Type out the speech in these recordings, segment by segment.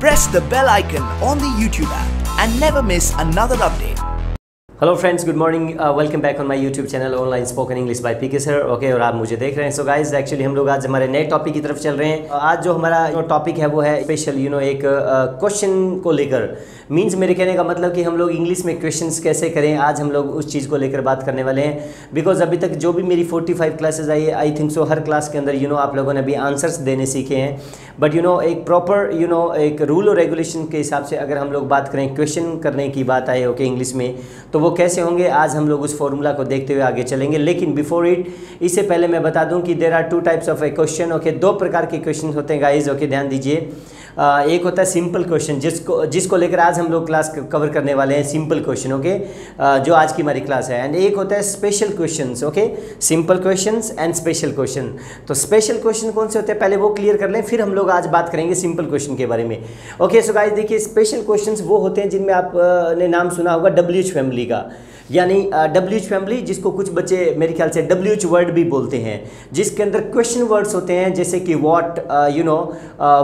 Press the bell icon on the YouTube app and never miss another update. Hello friends, good morning, welcome back on my YouTube channel online spoken English by PK sir. Okay, और आप मुझे देख रहे हैं। So guys, actually हम लोग आज हमारे नए टॉपिक की तरफ चल रहे हैं। आज जो हमारा टॉपिक है वो है स्पेशल एक क्वेश्चन को लेकर। मींस मेरे कहने का मतलब कि हम लोग इंग्लिश में क्वेश्चंस कैसे करें, आज हम लोग उस चीज़ को लेकर बात करने वाले हैं। बिकॉज अभी तक जो भी मेरी 45 क्लासेज आई है, आई थिंक सो हर क्लास के अंदर आप लोगों ने अभी आंसर्स देने सीखे हैं। बट एक प्रॉपर एक रूल और रेगुलेशन के हिसाब से अगर हम लोग बात करें, क्वेश्चन करने की बात आए ओके इंग्लिश में, तो वो कैसे होंगे, आज हम लोग उस फॉर्मूला को देखते हुए आगे चलेंगे। लेकिन बिफोर इट, इससे पहले मैं बता दूं कि there are two types of a question. Okay, दो प्रकार के क्वेश्चन होते हैं गाइज। ओके, ध्यान दीजिए। एक होता है सिंपल क्वेश्चन, जिसको लेकर आज हम लोग क्लास कवर करने वाले हैं, सिंपल क्वेश्चन। ओके, जो आज की हमारी क्लास है। एंड एक होता है special questions. Okay, simple questions and special question. तो स्पेशल क्वेश्चन कौन से होते हैं पहले वो क्लियर कर लें, फिर हम लोग आज बात करेंगे सिंपल क्वेश्चन के बारे में। ओके, सो गाइस देखिए, स्पेशल क्वेश्चंस वो होते हैं जिनमें आपने नाम सुना होगा WH फैमिली का, यानी WH फैमिली, जिसको कुछ बच्चे मेरे ख्याल से WH वर्ड भी बोलते हैं, जिसके अंदर क्वेश्चन वर्ड्स होते हैं जैसे कि what,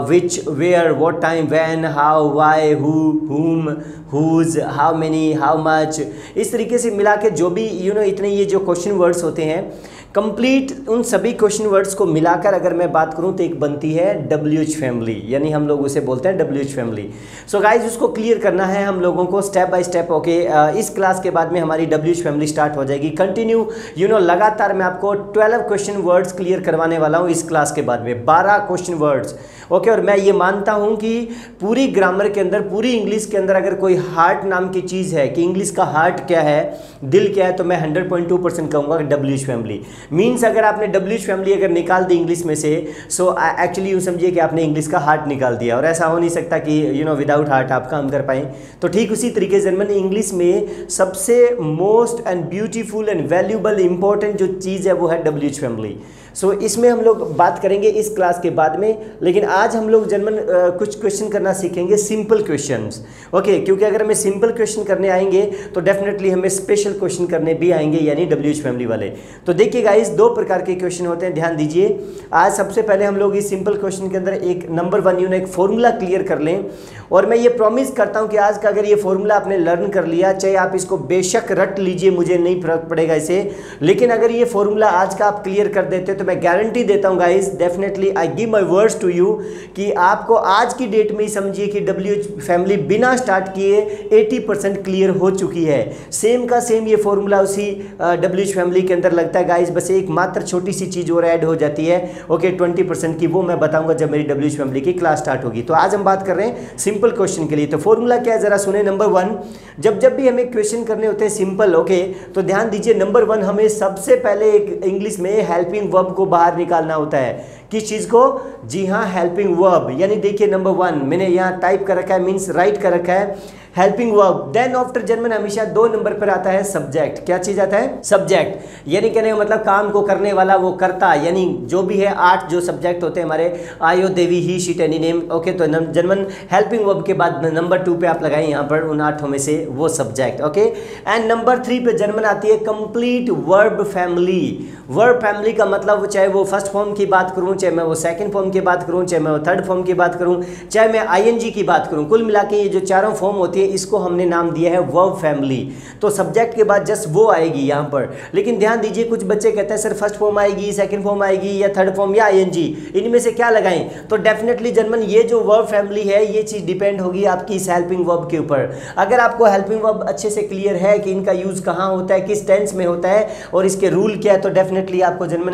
which, where, what time, when, how, why, who, whom, whose, how many, how much, इस तरीके से मिला के जो भी इतने ये जो क्वेश्चन वर्ड्स होते हैं, कंप्लीट उन सभी क्वेश्चन वर्ड्स को मिलाकर अगर मैं बात करूं तो एक बनती है WH फैमिली, यानी हम लोग उसे बोलते हैं WH फैमिली। सो गाइज, उसको क्लियर करना है हम लोगों को स्टेप बाय स्टेप। ओके, इस क्लास के बाद में हमारी WH फैमिली स्टार्ट हो जाएगी। कंटिन्यू लगातार मैं आपको 12 क्वेश्चन वर्ड्स क्लियर करवाने वाला हूं इस क्लास के बाद में, 12 क्वेश्चन वर्ड्स। ओके, और मैं ये मानता हूं कि पूरी ग्रामर के अंदर, पूरी इंग्लिश के अंदर अगर कोई हार्ट नाम की चीज़ है कि इंग्लिश का हार्ट क्या है, दिल क्या है, तो मैं 100.2% कहूँगा WH फैमिली। मीन्स अगर आपने WH फैमिली अगर निकाल दी इंग्लिश में से, सो एक्चुअली यूँ समझिए कि आपने इंग्लिश का हार्ट निकाल दिया। और ऐसा हो नहीं सकता कि विदाउट हार्ट आप काम कर पाएँ। तो ठीक उसी तरीके से जर्मन इंग्लिश में सबसे most and beautiful and valuable important जो चीज़ है वो है WH फैमिली। सो इसमें हम लोग बात करेंगे इस क्लास के बाद में। लेकिन आज हम लोग जर्मन कुछ क्वेश्चन करना सीखेंगे, सिंपल क्वेश्चंस। ओके, क्योंकि अगर हमें सिंपल क्वेश्चन करने आएंगे तो डेफिनेटली हमें स्पेशल क्वेश्चन करने भी आएंगे, यानी WH फैमिली वाले। तो देखिए गाइस, दो प्रकार के क्वेश्चन होते हैं, ध्यान दीजिए। आज सबसे पहले हम लोग इस सिंपल क्वेश्चन के अंदर एक नंबर 1 एक फॉर्मूला क्लियर कर लें। और मैं ये प्रॉमिस करता हूँ कि आज का अगर ये फॉर्मूला आपने लर्न कर लिया, चाहे आप इसको बेशक रट लीजिए, मुझे नहीं फर्क पड़ेगा इसे, लेकिन अगर ये फॉर्मूला आज का आप क्लियर कर देते तो मैं गारंटी देता हूँ guys, definitely I give my words to you, कि आपको आज की डेट में ही समझिए कि WH फैमिली बिना स्टार्ट किए 80% क्लियर हो चुकी है। सेम का सेम ये फॉर्मूला उसी WH फैमिली के अंदर लगता है गाइस, बस एक मात्र छोटी सी चीज़ और ऐड हो जाती है। ओके, 20% की, वो मैं बताऊंगा जब मेरी WH फैमिली की क्लास स्टार्ट होगी। तो आज हम बात कर रहे हैं सिंपल क्वेश्चन के लिए। तो फॉर्मूला क्या है जरा सुने। नंबर 1, जब भी हमें क्वेश्चन करने होते हैं सिंपल, ओके, तो ध्यान दीजिए, नंबर 1 हमें सबसे पहले एक इंग्लिश में हेल्पिंग वर्ब को बाहर निकालना होता है। किस चीज़ को? जी हाँ, हेल्पिंग वर्ब। यानी देखिए नंबर 1 मैंने यहाँ टाइप कर रखा है, मीन्स राइट कर रखा है, helping verb. Then after German हमेशा 2 नंबर पर आता है सब्जेक्ट। क्या चीज आता है? सब्जेक्ट। यानी कहने का मतलब काम को करने वाला, वो करता, यानी जो भी है 8 जो सब्जेक्ट होते हैं हमारे, आयो, देवी, ही, शी, एनी, नेम। ओके, तो जर्मन हेल्पिंग वर्ब के बाद नंबर 2 पे आप लगाएं यहाँ पर उन 8 में से वो सब्जेक्ट। ओके, एंड नंबर 3 पे जर्मन आती है complete verb family. Verb family का मतलब चाहे वो फर्स्ट फॉर्म की बात करूँ, चाहे मैं वो सेकंड फॉर्म की बात करूँ, चाहे मैं वो थर्ड फॉर्म की बात करूँ, चाहे मैं ING की बात करूँ, कुल मिला के ये जो चारों फॉर्म होती है इसको हमने नाम दिया है वर्ब फैमिली। तो सब्जेक्ट के बाद जस्ट वो आएगी यहाँ पर। लेकिन ध्यान दीजिए, कुछ बच्चे कहते हैं सर फर्स्ट फॉर्म आएगी, सेकंड फॉर्म आएगी, या थर्ड फॉर्म, या ING, इनमें से क्या लगाएं? तो डेफिनेटली जर्मन ये जो वर्ब फैमिली है ये चीज़ डिपेंड होगी आपकी इस हेल्पिंग वर्ब के ऊपर। अगर आपको हेल्पिंग वर्ब अच्छे से क्लियर है कि इनका यूज़ कहाँ होता है, किस टेंस में होता है और इसके रूल क्या है, तो डेफिनेटली आपको जर्मन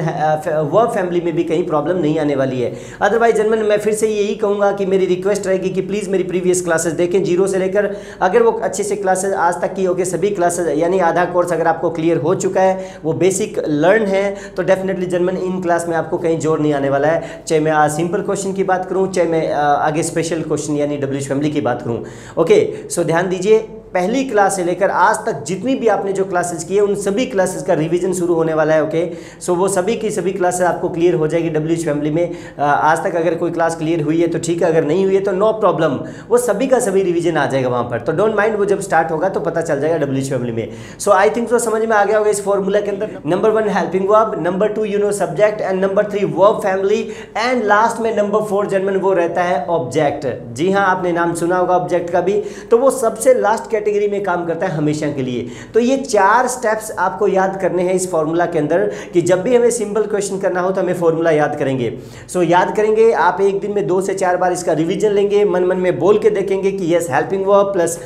वर्ब फैमिली में भी कहीं प्रॉब्लम नहीं आने वाली है। अदरवाइज जर्मन मैं फिर से यही कहूँगा कि मेरी रिक्वेस्ट रहेगी कि प्लीज़ मेरी प्रीवियस क्लासेस देखें, 0 से लेकर, अगर वो अच्छे से क्लासेस आज तक की होगी, सभी क्लासेस यानी आधा कोर्स अगर आपको क्लियर हो चुका है, वो बेसिक लर्न है, तो डेफिनेटली जर्मन इन क्लास में आपको कहीं जोर नहीं आने वाला है। चाहे मैं आज सिंपल क्वेश्चन की बात करूँ, चाहे मैं आगे स्पेशल क्वेश्चन यानी WH फैमिली की बात करूँ। ओके, सो ध्यान दीजिए, पहली क्लास से लेकर आज तक जितनी भी आपने जो क्लासेस की है उन सभी क्लासेस का रिवीजन शुरू होने वाला है। ओके, सो वो सभी की सभी क्लासेस आपको क्लियर हो जाएगी WH फैमिली में। आज तक अगर कोई क्लास क्लियर हुई है तो ठीक है, अगर नहीं हुई है तो नो प्रॉब्लम, वो सभी का सभी रिवीजन आ जाएगा वहाँ पर। तो डोंट माइंड, वो जब स्टार्ट होगा तो पता चल जाएगा WH फैमिली में। सो आई थिंक तो समझ में आ गया होगा इस फॉर्मूला के अंदर। Number 1 helping verb, number 2 subject, and number 3 verb family, and last में नंबर 4 जनरल वो रहता है ऑब्जेक्ट। जी हाँ, आपने नाम सुना होगा ऑब्जेक्ट का भी, तो वो सबसे लास्ट कैटेगरी में काम करता है हमेशा के लिए। तो ये 4 स्टेप्स आपको याद करने हैं इस फॉर्मूला के अंदर कि जब भी हमें सिंपल क्वेश्चन करना हो तो हमें फॉर्मूला याद करेंगे। सो याद करेंगे आप, एक दिन में 2 से 4 बार इसका रिवीजन लेंगे, मन मन में बोल के देखेंगे कि yes helping verb plus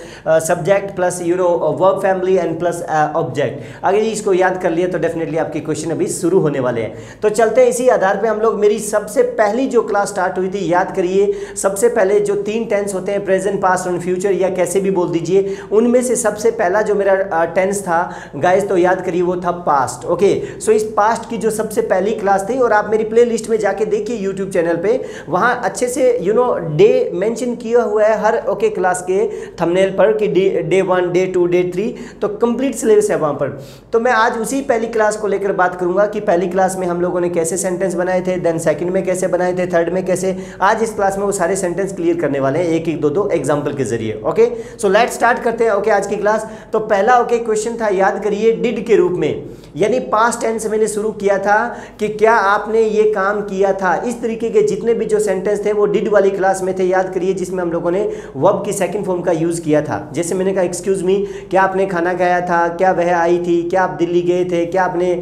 subject plus verb family and plus object. अगर इसको याद कर लिया तो डेफिनेटली आपके क्वेश्चन अभी शुरू होने वाले हैं। तो चलते हैं इसी आधार पे हम लोग। मेरी सबसे पहली जो क्लास स्टार्ट हुई थी, याद करिए, सबसे पहले जो 3 टेंस होते हैं, प्रेजेंट, पास्ट और फ्यूचर, या कैसे भी बोल दीजिए, उनमें से सबसे पहला जो मेरा टेंस था गाइस, तो याद करिए वो था पास्ट। ओके, सो इस पास्ट की जो सबसे पहली क्लास थी, और आप मेरी प्ले लिस्ट में जाके देखिए यूट्यूब चैनल पे, वहाँ अच्छे से डे मेंशन किया हुआ है हर क्लास के थंबनेल पर कि डे 1, डे 2, डे 3, तो कंप्लीट सिलेबस है वहाँ पर। तो मैं आज उसी पहली क्लास को लेकर बात करूंगा कि पहली क्लास में हम लोगों ने कैसे सेंटेंस बनाए थे, देन सेकंड में कैसे बनाए थे, थर्ड में कैसे। आज इस क्लास में वो सारे सेंटेंस क्लियर करने वाले हैं एक एक दो एग्जांपल के जरिए। ओके, सो लेट्स स्टार्ट करते हैं आज की क्लास। तो पहला क्वेश्चन था, याद करिए, डिड के रूप में, यानी पास्ट टेंस मैंने शुरू किया था कि क्या आपने ये काम किया था। इस तरीके के जितने भी जो सेंटेंस थे वो डिड वाली क्लास में थे, याद करिए, जिसमें हम लोगों ने वर्ब की सेकंड फॉर्म का यूज किया था। जैसे मैंने कहा एक्सक्यूज मी, क्या आपने खाना खाया था, क्या वह आई थी, क्या आप दिल्ली गए थे, क्या आपने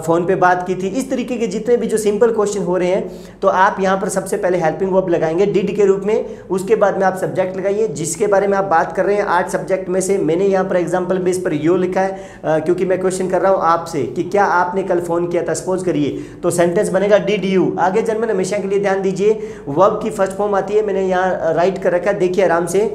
फोन पे बात की थी। इस तरीके के जितने भी जो सिंपल क्वेश्चन हो रहे हैं, तो आप यहाँ पर सबसे पहले हेल्पिंग वर्ब लगाएंगे डिड के रूप में, उसके बाद में आप सब्जेक्ट लगाइए जिसके बारे में आप बात कर रहे हैं। 8 सब्जेक्ट में से मैंने यहाँ पर एग्जाम्पल बेस पर यो लिखा है क्योंकि मैं क्वेश्चन कर रहा हूँ आपसे कि क्या आपने कल फोन किया था, सपोज करिए, तो सेंटेंस बनेगा डिड यू। आगे जर्मन हमेशा के लिए ध्यान दीजिए, वर्ब की फर्स्ट फॉर्म आती है, मैंने यहाँ राइट कर रखा है, देखिए आराम से,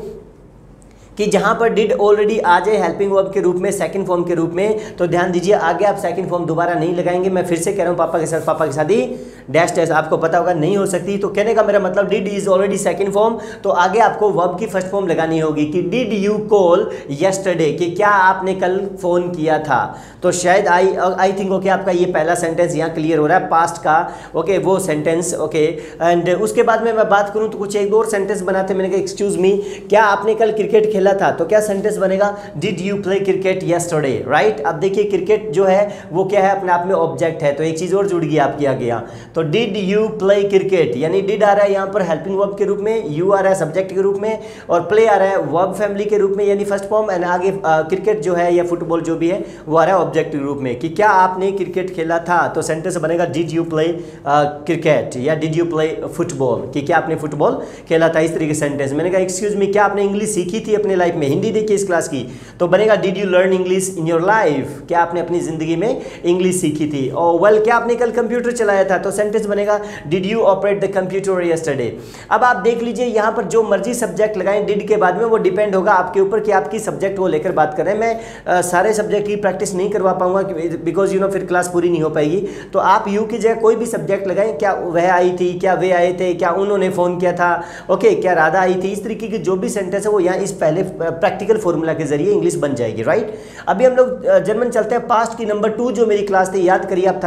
कि जहां पर डिड ऑलरेडी आ जाए हेल्पिंग वर्ब के रूप में, सेकंड फॉर्म के रूप में, तो ध्यान दीजिए आगे आप सेकंड फॉर्म दोबारा नहीं लगाएंगे। मैं फिर से कह रहा हूं, पापा के साथ ही डैश डैश, आपको पता होगा नहीं हो सकती, तो कहने का मेरा मतलब did is already second form, तो आगे आपको वर्ब की फर्स्ट फॉर्म लगानी होगी कि डिड यू कॉल यस्टरडे, कि क्या आपने कल फोन किया था। तो शायद आई थिंक ओके, आपका ये पहला सेंटेंस यहाँ क्लियर हो रहा है पास्ट का। ओके, वो सेंटेंस ओके, एंड उसके बाद में मैं बात करूँ तो कुछ एक दो और सेंटेंस बनाते। मैंने कहा एक्सक्यूज मी, क्या आपने कल क्रिकेट खेला था, तो क्या सेंटेंस बनेगा, did you play cricket yesterday, right. अब देखिए क्रिकेट जो है वो क्या है, अपने आप में ऑब्जेक्ट है, तो एक चीज और जुड़ गई आपकी आगे यहाँ। तो डिड यू प्ले क्रिकेट, यानी डिड आ रहा है यहाँ पर हेल्पिंग वर्ब के रूप में, यू आ रहा है सब्जेक्ट के रूप में, और प्ले आ रहा है वर्ब फैमिली के रूप में यानी फर्स्ट फॉर्म, एंड आगे क्रिकेट जो है या फुटबॉल जो भी है वो आ रहा है ऑब्जेक्ट के रूप में, कि क्या आपने क्रिकेट खेला था। तो सेंटेंस बनेगा डिड यू प्ले क्रिकेट या डिड यू प्ले फुटबॉल, कि क्या आपने फुटबॉल खेला था। इस तरीके सेंटेंस। मैंने कहा एक्सक्यूज मी, क्या आपने इंग्लिश सीखी थी अपने लाइफ में, हिंदी देखिए इस क्लास की, तो बनेगा did you learn English in your life, क्या आपने अपनी जिंदगी में इंग्लिश सीखी थी। और वेल, क्या आपने कल कंप्यूटर चलाया था, तो सेंटेंस बनेगा did you operate the computer yesterday. अब आप देख लीजिए यहाँ पर जो मर्जी सब्जेक्ट लगाएं डिड के बाद में, वो डिपेंड होगा आपके ऊपर कि आपकी सब्जेक्ट वो लेकर बात कर रहे हैं। मैं सारे सब्जेक्ट की प्रैक्टिस नहीं करवा पाऊंगा बिकॉज फिर क्लास पूरी नहीं हो पाएगी, तो आप यू की जगह कोई भी सब्जेक्ट लगाएं, क्या वह आई थी, क्या वे आए थे, क्या उन्होंने फोन किया था, ओके, क्या राधा आई थी। इस तरीके के जो भी सेंटेंस है वो यहाँ इस पहले प्रैक्टिकल फॉर्मूला के जरिए इंग्लिश बन जाएगी, राइट। अभी हम लोग जर्मन चलते हैं। पास्ट की नंबर 2 जो मेरी क्लास थी, याद करिए, आप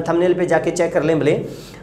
थंबनेल पे जाके चेक कर लें भले,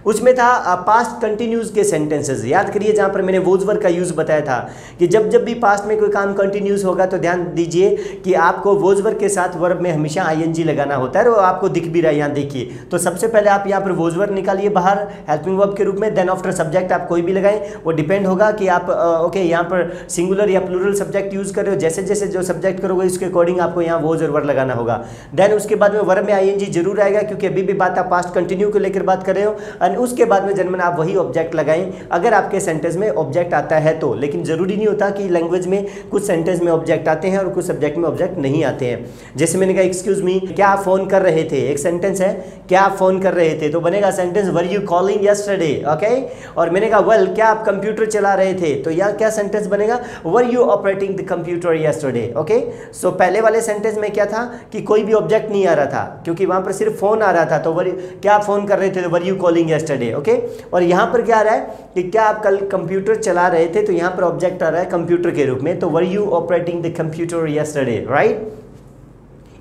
उसमें था पास्ट कंटिन्यूज के सेंटेंसेस। याद करिए जहां पर मैंने वोज वर्ब का यूज बताया था कि जब जब भी पास्ट में कोई काम कंटिन्यूज होगा तो ध्यान दीजिए कि आपको वोज वर्ब के साथ वर्ब में हमेशा आईएनजी लगाना होता है, और आपको दिख भी रहा है यहाँ देखिए। तो सबसे पहले आप यहाँ पर वोज वर्ब निकालिए बाहर हेल्पिंग वर्ब के रूप में, देन आफ्टर सब्जेक्ट आप कोई भी लगाएं, वो डिपेंड होगा कि आप ओके यहाँ पर सिंगुलर या प्लूरल सब्जेक्ट यूज कर रहे हो। जैसे जैसे जो सब्जेक्ट करोगे उसके अकॉर्डिंग आपको यहाँ वोज और वर्ब लगाना होगा। देन उसके बाद में वर्ब में आईएनजी जरूर आएगा क्योंकि अभी भी बात आप पास्ट कंटिन्यू को लेकर बात कर रहे हो, और उसके बाद में जर्मन आप वही ऑब्जेक्ट लगाएं अगर आपके सेंटेंस में ऑब्जेक्ट आता है तो। लेकिन जरूरी नहीं होता कि लैंग्वेज में कुछ सेंटेंस में ऑब्जेक्ट आते हैं और कुछ सब्जेक्ट में ऑब्जेक्ट नहीं आते हैं। जैसे मैंने कहा एक्सक्यूज मी, क्या आप फोन कर रहे थे, एक सेंटेंस है, क्या आप फोन कर रहे थे, तो बनेगा sentence were you calling yesterday, okay. और मैंने कहा वेल, क्या आप कंप्यूटर चला रहे थे, तो यहाँ क्या सेंटेंस बनेगा, were you operating the computer yesterday, okay. So पहले वाले सेंटेंस में क्या था कि कोई भी ऑब्जेक्ट नहीं आ रहा था क्योंकि वहां पर सिर्फ फोन आ रहा था, तो क्या आप फोन कर रहे थे, तो were you calling yesterday, okay. और यहाँ पर क्या आ रहा है कि क्या आप कल कंप्यूटर चला रहे थे, तो यहाँ पर ऑब्जेक्ट आ रहा है कंप्यूटर के रूप में, तो were you operating the computer yesterday, right.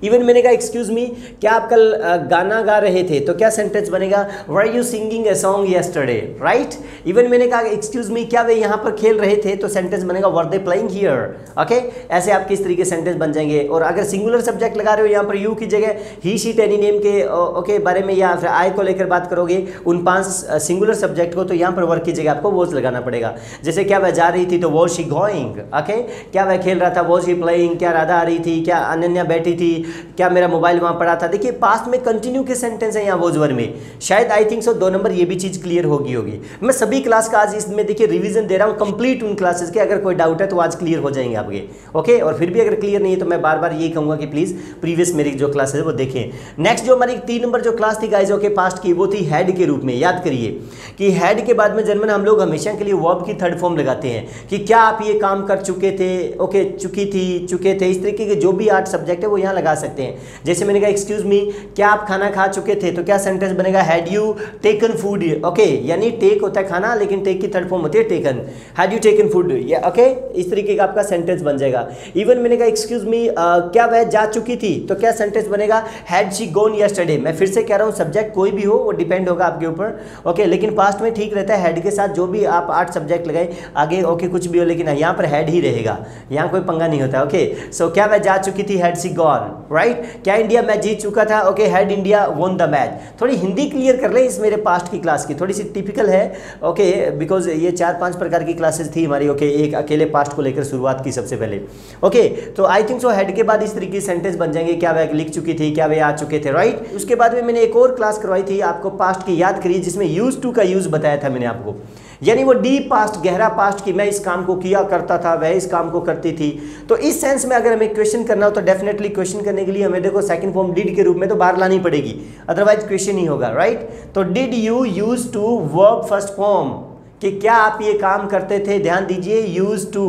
Even मैंने कहा एक्सक्यूज मी, क्या आप कल गाना गा रहे थे, तो क्या सेंटेंस बनेगा, were you singing a song yesterday, right. Even मैंने कहा एक्सक्यूज मी, क्या वे यहाँ पर खेल रहे थे, तो सेंटेंस बनेगा वर दे प्लेइंग हियर, ओके। ऐसे आपके इस तरीके सेंटेंस बन जाएंगे। और अगर सिंगुलर सब्जेक्ट लगा रहे हो यहाँ पर यू की जगह ही शी एनी नेम के ओके बारे में या फिर आई को लेकर बात करोगे उन 5 सिंगुलर सब्जेक्ट को, तो यहाँ पर वर्क की जगह आपको वॉज लगाना पड़ेगा। जैसे क्या वह जा रही थी, तो वॉज शी गोइंग, ओके। क्या वह खेल रहा था, वॉज ही प्लेइंग। क्या राधा आ रही थी, क्या अनन्या बैठी थी, क्या मेरा मोबाइल वहां पड़ा था। देखिए पास्ट में कंटिन्यू के सेंटेंस है यहाँ वोज वर में। शायद आई थिंक सो 2 नंबर ये भी चीज क्लियर होगी। मैं सभी क्लास का आज इसमें देखिए रिवीजन दे रहा हूँ कंप्लीट उन क्लासेस के। अगर कोई डाउट है तो आज क्लियर हो जाएंगे आपके, ओके। और फिर भी अगर क्लियर नहीं है तो मैं बार बार यही कहूंगा कि प्लीज प्रीवियस मेरी जो क्लास है वो देखें। नेक्स्ट जो हमारी 3 नंबर जो क्लास थी गाइस ओके पास्ट की, वो थी हेड के रूप में। याद करिए कि हेड के बाद में जर्मन हम लोग हमेशा के लिए वर्ब की थर्ड फॉर्म लगाते हैं कि क्या आप ये काम कर चुके थे, ओके, चुकी थी, चुके थे। इस तरीके के जो भी 8 सब्जेक्ट है वो यहाँ लगा सकते हैं। जैसे मैंने कहा एक्सक्यूज मी, क्या आप खाना खा चुके थे, तो क्या सेंटेंस बनेगा, had you taken food, okay. यानी टेक होता है खाना, लेकिन टेक की थर्ड फॉर्म होती है taken. Had you taken food, okay. इस तरीके का आपका सेंटेंस बन जाएगा। इवन मैंने कहा एक्सक्यूज मी, क्या वह जा चुकी थी, तो क्या सेंटेंस बनेगा, हैड शी गोन यस्टरडे। मैं फिर से कह रहा हूँ सब्जेक्ट कोई भी हो वो डिपेंड होगा आपके ऊपर, ओके। लेकिन पास्ट में ठीक रहता है हेड के साथ जो भी आप 8 सब्जेक्ट लगाए आगे, ओके, कुछ भी हो, लेकिन यहाँ पर हेड ही रहेगा, यहाँ कोई पंगा नहीं होता, ओके। सो क्या वह जा चुकी थी, हैड शी गॉन, राइट। क्या इंडिया मैच जीत चुका था, okay, had India won the match. थोड़ी हिंदी क्लियर कर ले इस मेरे पास्ट की क्लास की, थोड़ी सी टिपिकल है, ओके, बिकॉज ये 4-5 प्रकार की क्लासेस थी हमारी, ओके। एक अकेले पास्ट को लेकर शुरुआत की सबसे पहले, ओके। तो आई थिंक सो हेड के बाद इस तरीके सेंटेंस बन जाएंगे, क्या वह लिख चुकी थी, क्या वे आ चुके थे, राइट। उसके बाद में मैंने एक और क्लास करवाई थी आपको पास्ट की, याद करिए, जिसमें यूज टू का यूज बताया था मैंने आपको, यानी वो डीप पास्ट, गहरा पास्ट की मैं इस काम को किया करता था, वह इस काम को करती थी। तो इस सेंस में अगर हमें क्वेश्चन करना हो तो डेफिनेटली क्वेश्चन करने के लिए हमें देखो सेकंड फॉर्म डिड के रूप में तो बाहर लानी पड़ेगी, अदरवाइज क्वेश्चन ही होगा, राइट। तो did you use to verb first form, कि क्या आप ये काम करते थे, ध्यान दीजिए, यूज टू।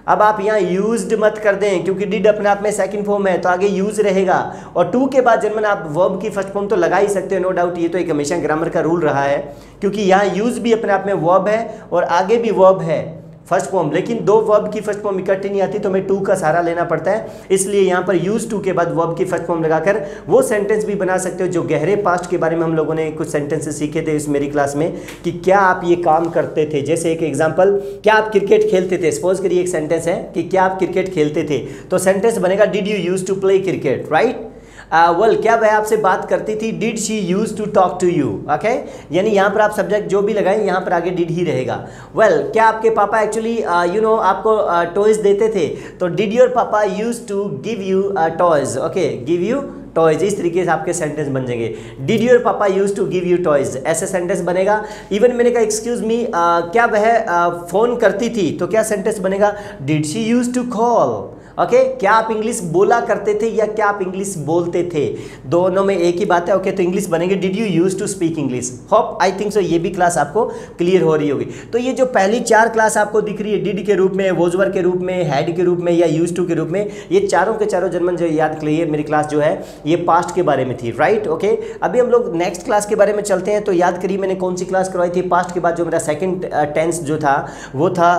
अब आप यहाँ यूज्ड मत कर दें क्योंकि डिड अपने आप में सेकंड फॉर्म है, तो आगे यूज रहेगा। और टू के बाद जर्मन आप वर्ब की फर्स्ट फॉर्म तो लगा ही सकते हो, नो डाउट। ये तो एक हमेशा ग्रामर का रूल रहा है, क्योंकि यहाँ यूज भी अपने आप में वर्ब है और आगे भी वर्ब है फर्स्ट फॉर्म, लेकिन 2 वर्ब की फर्स्ट फॉर्म इकट्ठी नहीं आती, तो हमें टू का सहारा लेना पड़ता है। इसलिए यहाँ पर यूज टू के बाद वर्ब की फर्स्ट फॉर्म लगाकर वो सेंटेंस भी बना सकते हो जो गहरे पास्ट के बारे में हम लोगों ने कुछ सेंटेंसेस सीखे थे इस मेरी क्लास में, कि क्या आप ये काम करते थे। जैसे एक एग्जांपल, क्या आप क्रिकेट खेलते थे, सपोज करिए एक सेंटेंस है कि क्या आप क्रिकेट खेलते थे, तो सेंटेंस बनेगा did you use to play cricket, right. क्या वह आपसे बात करती थी, did she use to talk to you, okay. यानी यहाँ पर आप सब्जेक्ट जो भी लगाएं यहाँ पर आगे डिड ही रहेगा। क्या आपके पापा एक्चुअली आपको टॉयज देते थे, तो did your papa use to give you toys, okay, give you toys. इस तरीके से आपके सेंटेंस बन जाएंगे, did your papa use to give you toys, ऐसे सेंटेंस बनेगा। इवन मैंने कहा एक्सक्यूज मी, क्या वह फोन करती थी, तो क्या सेंटेंस बनेगा, did she use to call, okay. क्या आप इंग्लिश बोला करते थे या क्या आप इंग्लिश बोलते थे, दोनों में एक ही बात है, ओके। तो इंग्लिश बनेंगे did you use to speak English. Hope I think so ये भी क्लास आपको क्लियर हो रही होगी। तो ये जो पहली 4 क्लास आपको दिख रही है, डिड के रूप में, वोजवर के रूप में, हेड के रूप में या यूज टू के रूप में, ये चारों के चारों जर्मन जो याद करिए मेरी क्लास जो है ये पास्ट के बारे में थी, राइट, ओके। अभी हम लोग नेक्स्ट क्लास के बारे में चलते हैं। तो याद करिए मैंने कौन सी क्लास करवाई थी पास्ट के बाद, जो मेरा सेकेंड टेंस जो था वो था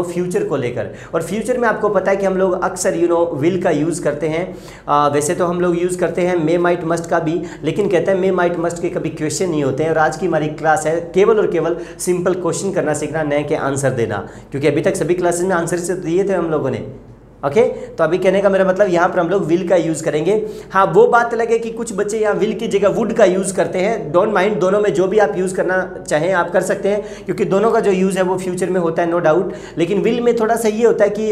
फ्यूचर को लेकर। और फ्यूचर में आपको पता है कि हम लोग अक्सर विल का यूज़ करते हैं। वैसे तो हम लोग यूज़ करते हैं मे माइट मस्ट का भी, लेकिन कहते हैं मे माइट मस्ट के कभी क्वेश्चन नहीं होते हैं। और आज की हमारी क्लास है केवल और केवल सिंपल क्वेश्चन करना सीखना, न कि आंसर देना, क्योंकि अभी तक सभी क्लासेस में आंसर से दिए थे हम लोगों ने, ओके। तो अभी कहने का मेरा मतलब यहाँ पर हम लोग विल का यूज़ करेंगे। हाँ, वो बात लगे कि कुछ बच्चे यहाँ विल की जगह वुड का यूज़ करते हैं, डोंट माइंड, दोनों में जो भी आप यूज़ करना चाहें आप कर सकते हैं, क्योंकि दोनों का जो यूज़ है वो फ्यूचर में होता है, नो डाउट। लेकिन विल में थोड़ा सा ये होता है कि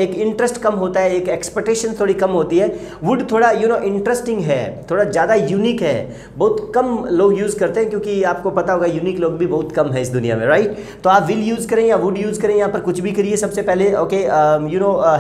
एक इंटरेस्ट कम होता है, एक एक्सपेक्टेशन थोड़ी कम होती है। वुड थोड़ा इंटरेस्टिंग है, थोड़ा ज़्यादा यूनिक है, बहुत कम लोग यूज़ करते हैं, क्योंकि आपको पता होगा यूनिक लोग भी बहुत कम है इस दुनिया में, राइट। तो आप विल यूज़ करें या वुड यूज़ करें, यहाँ पर कुछ भी करिए। सबसे पहले ओके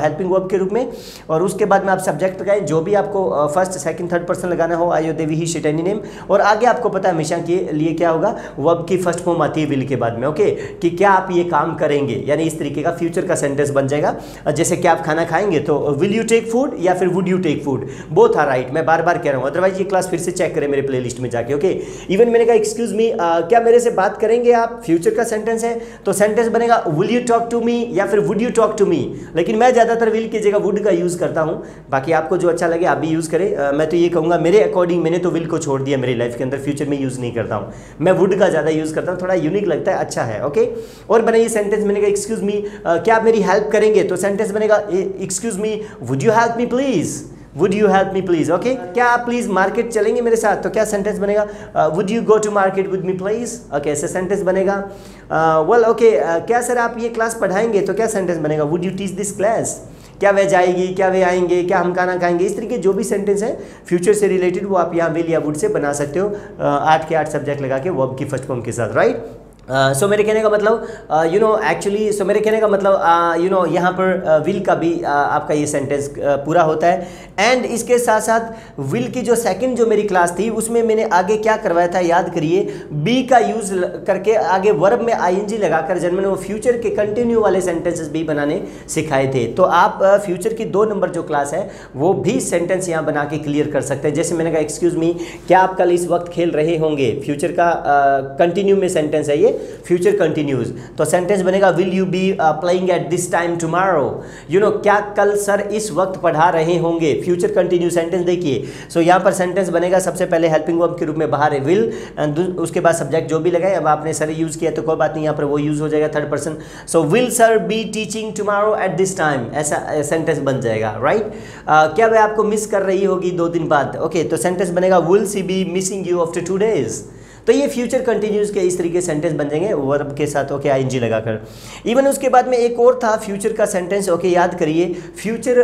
हेल्पिंग वर्ब के रूप में, और उसके बाद में आप सब्जेक्ट लगाएं जो भी आपको फर्स्ट सेकंड थर्ड पर्सन लगाना हो, I, you, they, we, he, she, any name, और आगे आपको पता है हमेशा के लिए क्या होगा, वर्ब की फर्स्ट फॉर्म आती है विल के बाद में, ओके, कि क्या आप ये काम करेंगे, यानी इस तरीके का फ्यूचर का सेंटेंस बन जाएगा। जैसे कि आप खाना खाएंगे तो विल यू टेक फूड या फिर would you take food, both are right. मैं बार बार कह रहा हूँ, अदरवाइज ये क्लास फिर से चेक करें मेरे प्लेलिस्ट में जाके, ओके। इवन मैंने कहा एक्सक्यूज मी, क्या मेरे से बात करेंगे आप, फ्यूचर का सेंटेंस है तो सेंटेंस बनेगा will you talk to me या फिर would you talk to me, लेकिन मैं ज्यादातर विल की जगह वुड का यूज करता हूं, बाकी आपको जो अच्छा लगे आप भी यूज करें। मैं तो ये कहूंगा मेरे अकॉर्डिंग मैंने तो विल को छोड़ दिया मेरी लाइफ के अंदर, फ्यूचर में यूज नहीं करता हूं, मैं वुड का ज्यादा यूज करता हूं, थोड़ा यूनिक लगता है, अच्छा है, ओके। और बनाइए सेंटेंस, मैंने कहा एक्सक्यूज मी, क्या आप मेरी हेल्प करेंगे, तो सेंटेंस बनेगा excuse me would you help me please, would you help me please, okay. क्या आप प्लीज मार्केट चलेंगे मेरे साथ, तो क्या सेंटेंस बनेगा, would you go to market with me please, okay, ऐसे सेंटेंस बनेगा। वेल ओके, क्या सर आप ये क्लास पढ़ाएंगे, तो क्या सेंटेंस बनेगा, would you teach this class, क्या वे जाएगी, क्या वे आएंगे, क्या हम खाना खाएंगे, इस तरीके जो भी सेंटेंस है फ्यूचर से रिलेटेड वो आप यहाँ विल या वुड से बना सकते हो, 8 के 8 सब्जेक्ट लगा के वर्ब की फर्स्ट फॉर्म के साथ, राइट। सो मेरे कहने का मतलब एक्चुअली मेरे कहने का मतलब यहाँ पर विल का भी आपका ये सेंटेंस पूरा होता है। एंड इसके साथ साथ विल की जो सेकंड जो मेरी क्लास थी उसमें मैंने आगे क्या करवाया था, याद करिए, बी का यूज करके आगे वर्ब में आईएनजी लगाकर जब मैंने वो फ्यूचर के कंटिन्यू वाले सेंटेंसेस भी बनाने सिखाए थे। तो आप फ्यूचर की 2 नंबर जो क्लास है वो भी सेंटेंस यहाँ बना के क्लियर कर सकते हैं। जैसे मैंने कहा एक्सक्यूज मी, क्या आप कल इस वक्त खेल रहे होंगे, फ्यूचर का कंटिन्यू में सेंटेंस है ये, फ्यूचर कंटिन्यूज, तो सेंटेंस बनेगा will you be playing at this time tomorrow, क्या कल सर इस वक्त पढ़ा रहे होंगे, फ्यूचर कंटिन्यू सेंटेंस देखिए। सो यहाँ पर सेंटेंस बनेगा सबसे पहले हेल्पिंग वर्ब के रूप में बाहर है विल, एंड उसके बाद सब्जेक्ट जो भी लगाए, अब आपने सर यूज किया तो कोई बात नहीं, यहाँ पर वो यूज हो जाएगा third person. So will sir be teaching tomorrow at this time, ऐसा सेंटेंस बन जाएगा, राइट। क्या वह आपको मिस कर रही होगी 2 दिन बाद, ओके, तो सेंटेंस बनेगा will she be missing you after 2 days। तो ये फ्यूचर कंटिन्यूज के इस तरीके सेंटेंस बन जाएंगे वर्ब के साथ, ओके, आईएनजी लगाकर। इवन उसके बाद में एक और था फ्यूचर का सेंटेंस, ओके, याद करिए, फ्यूचर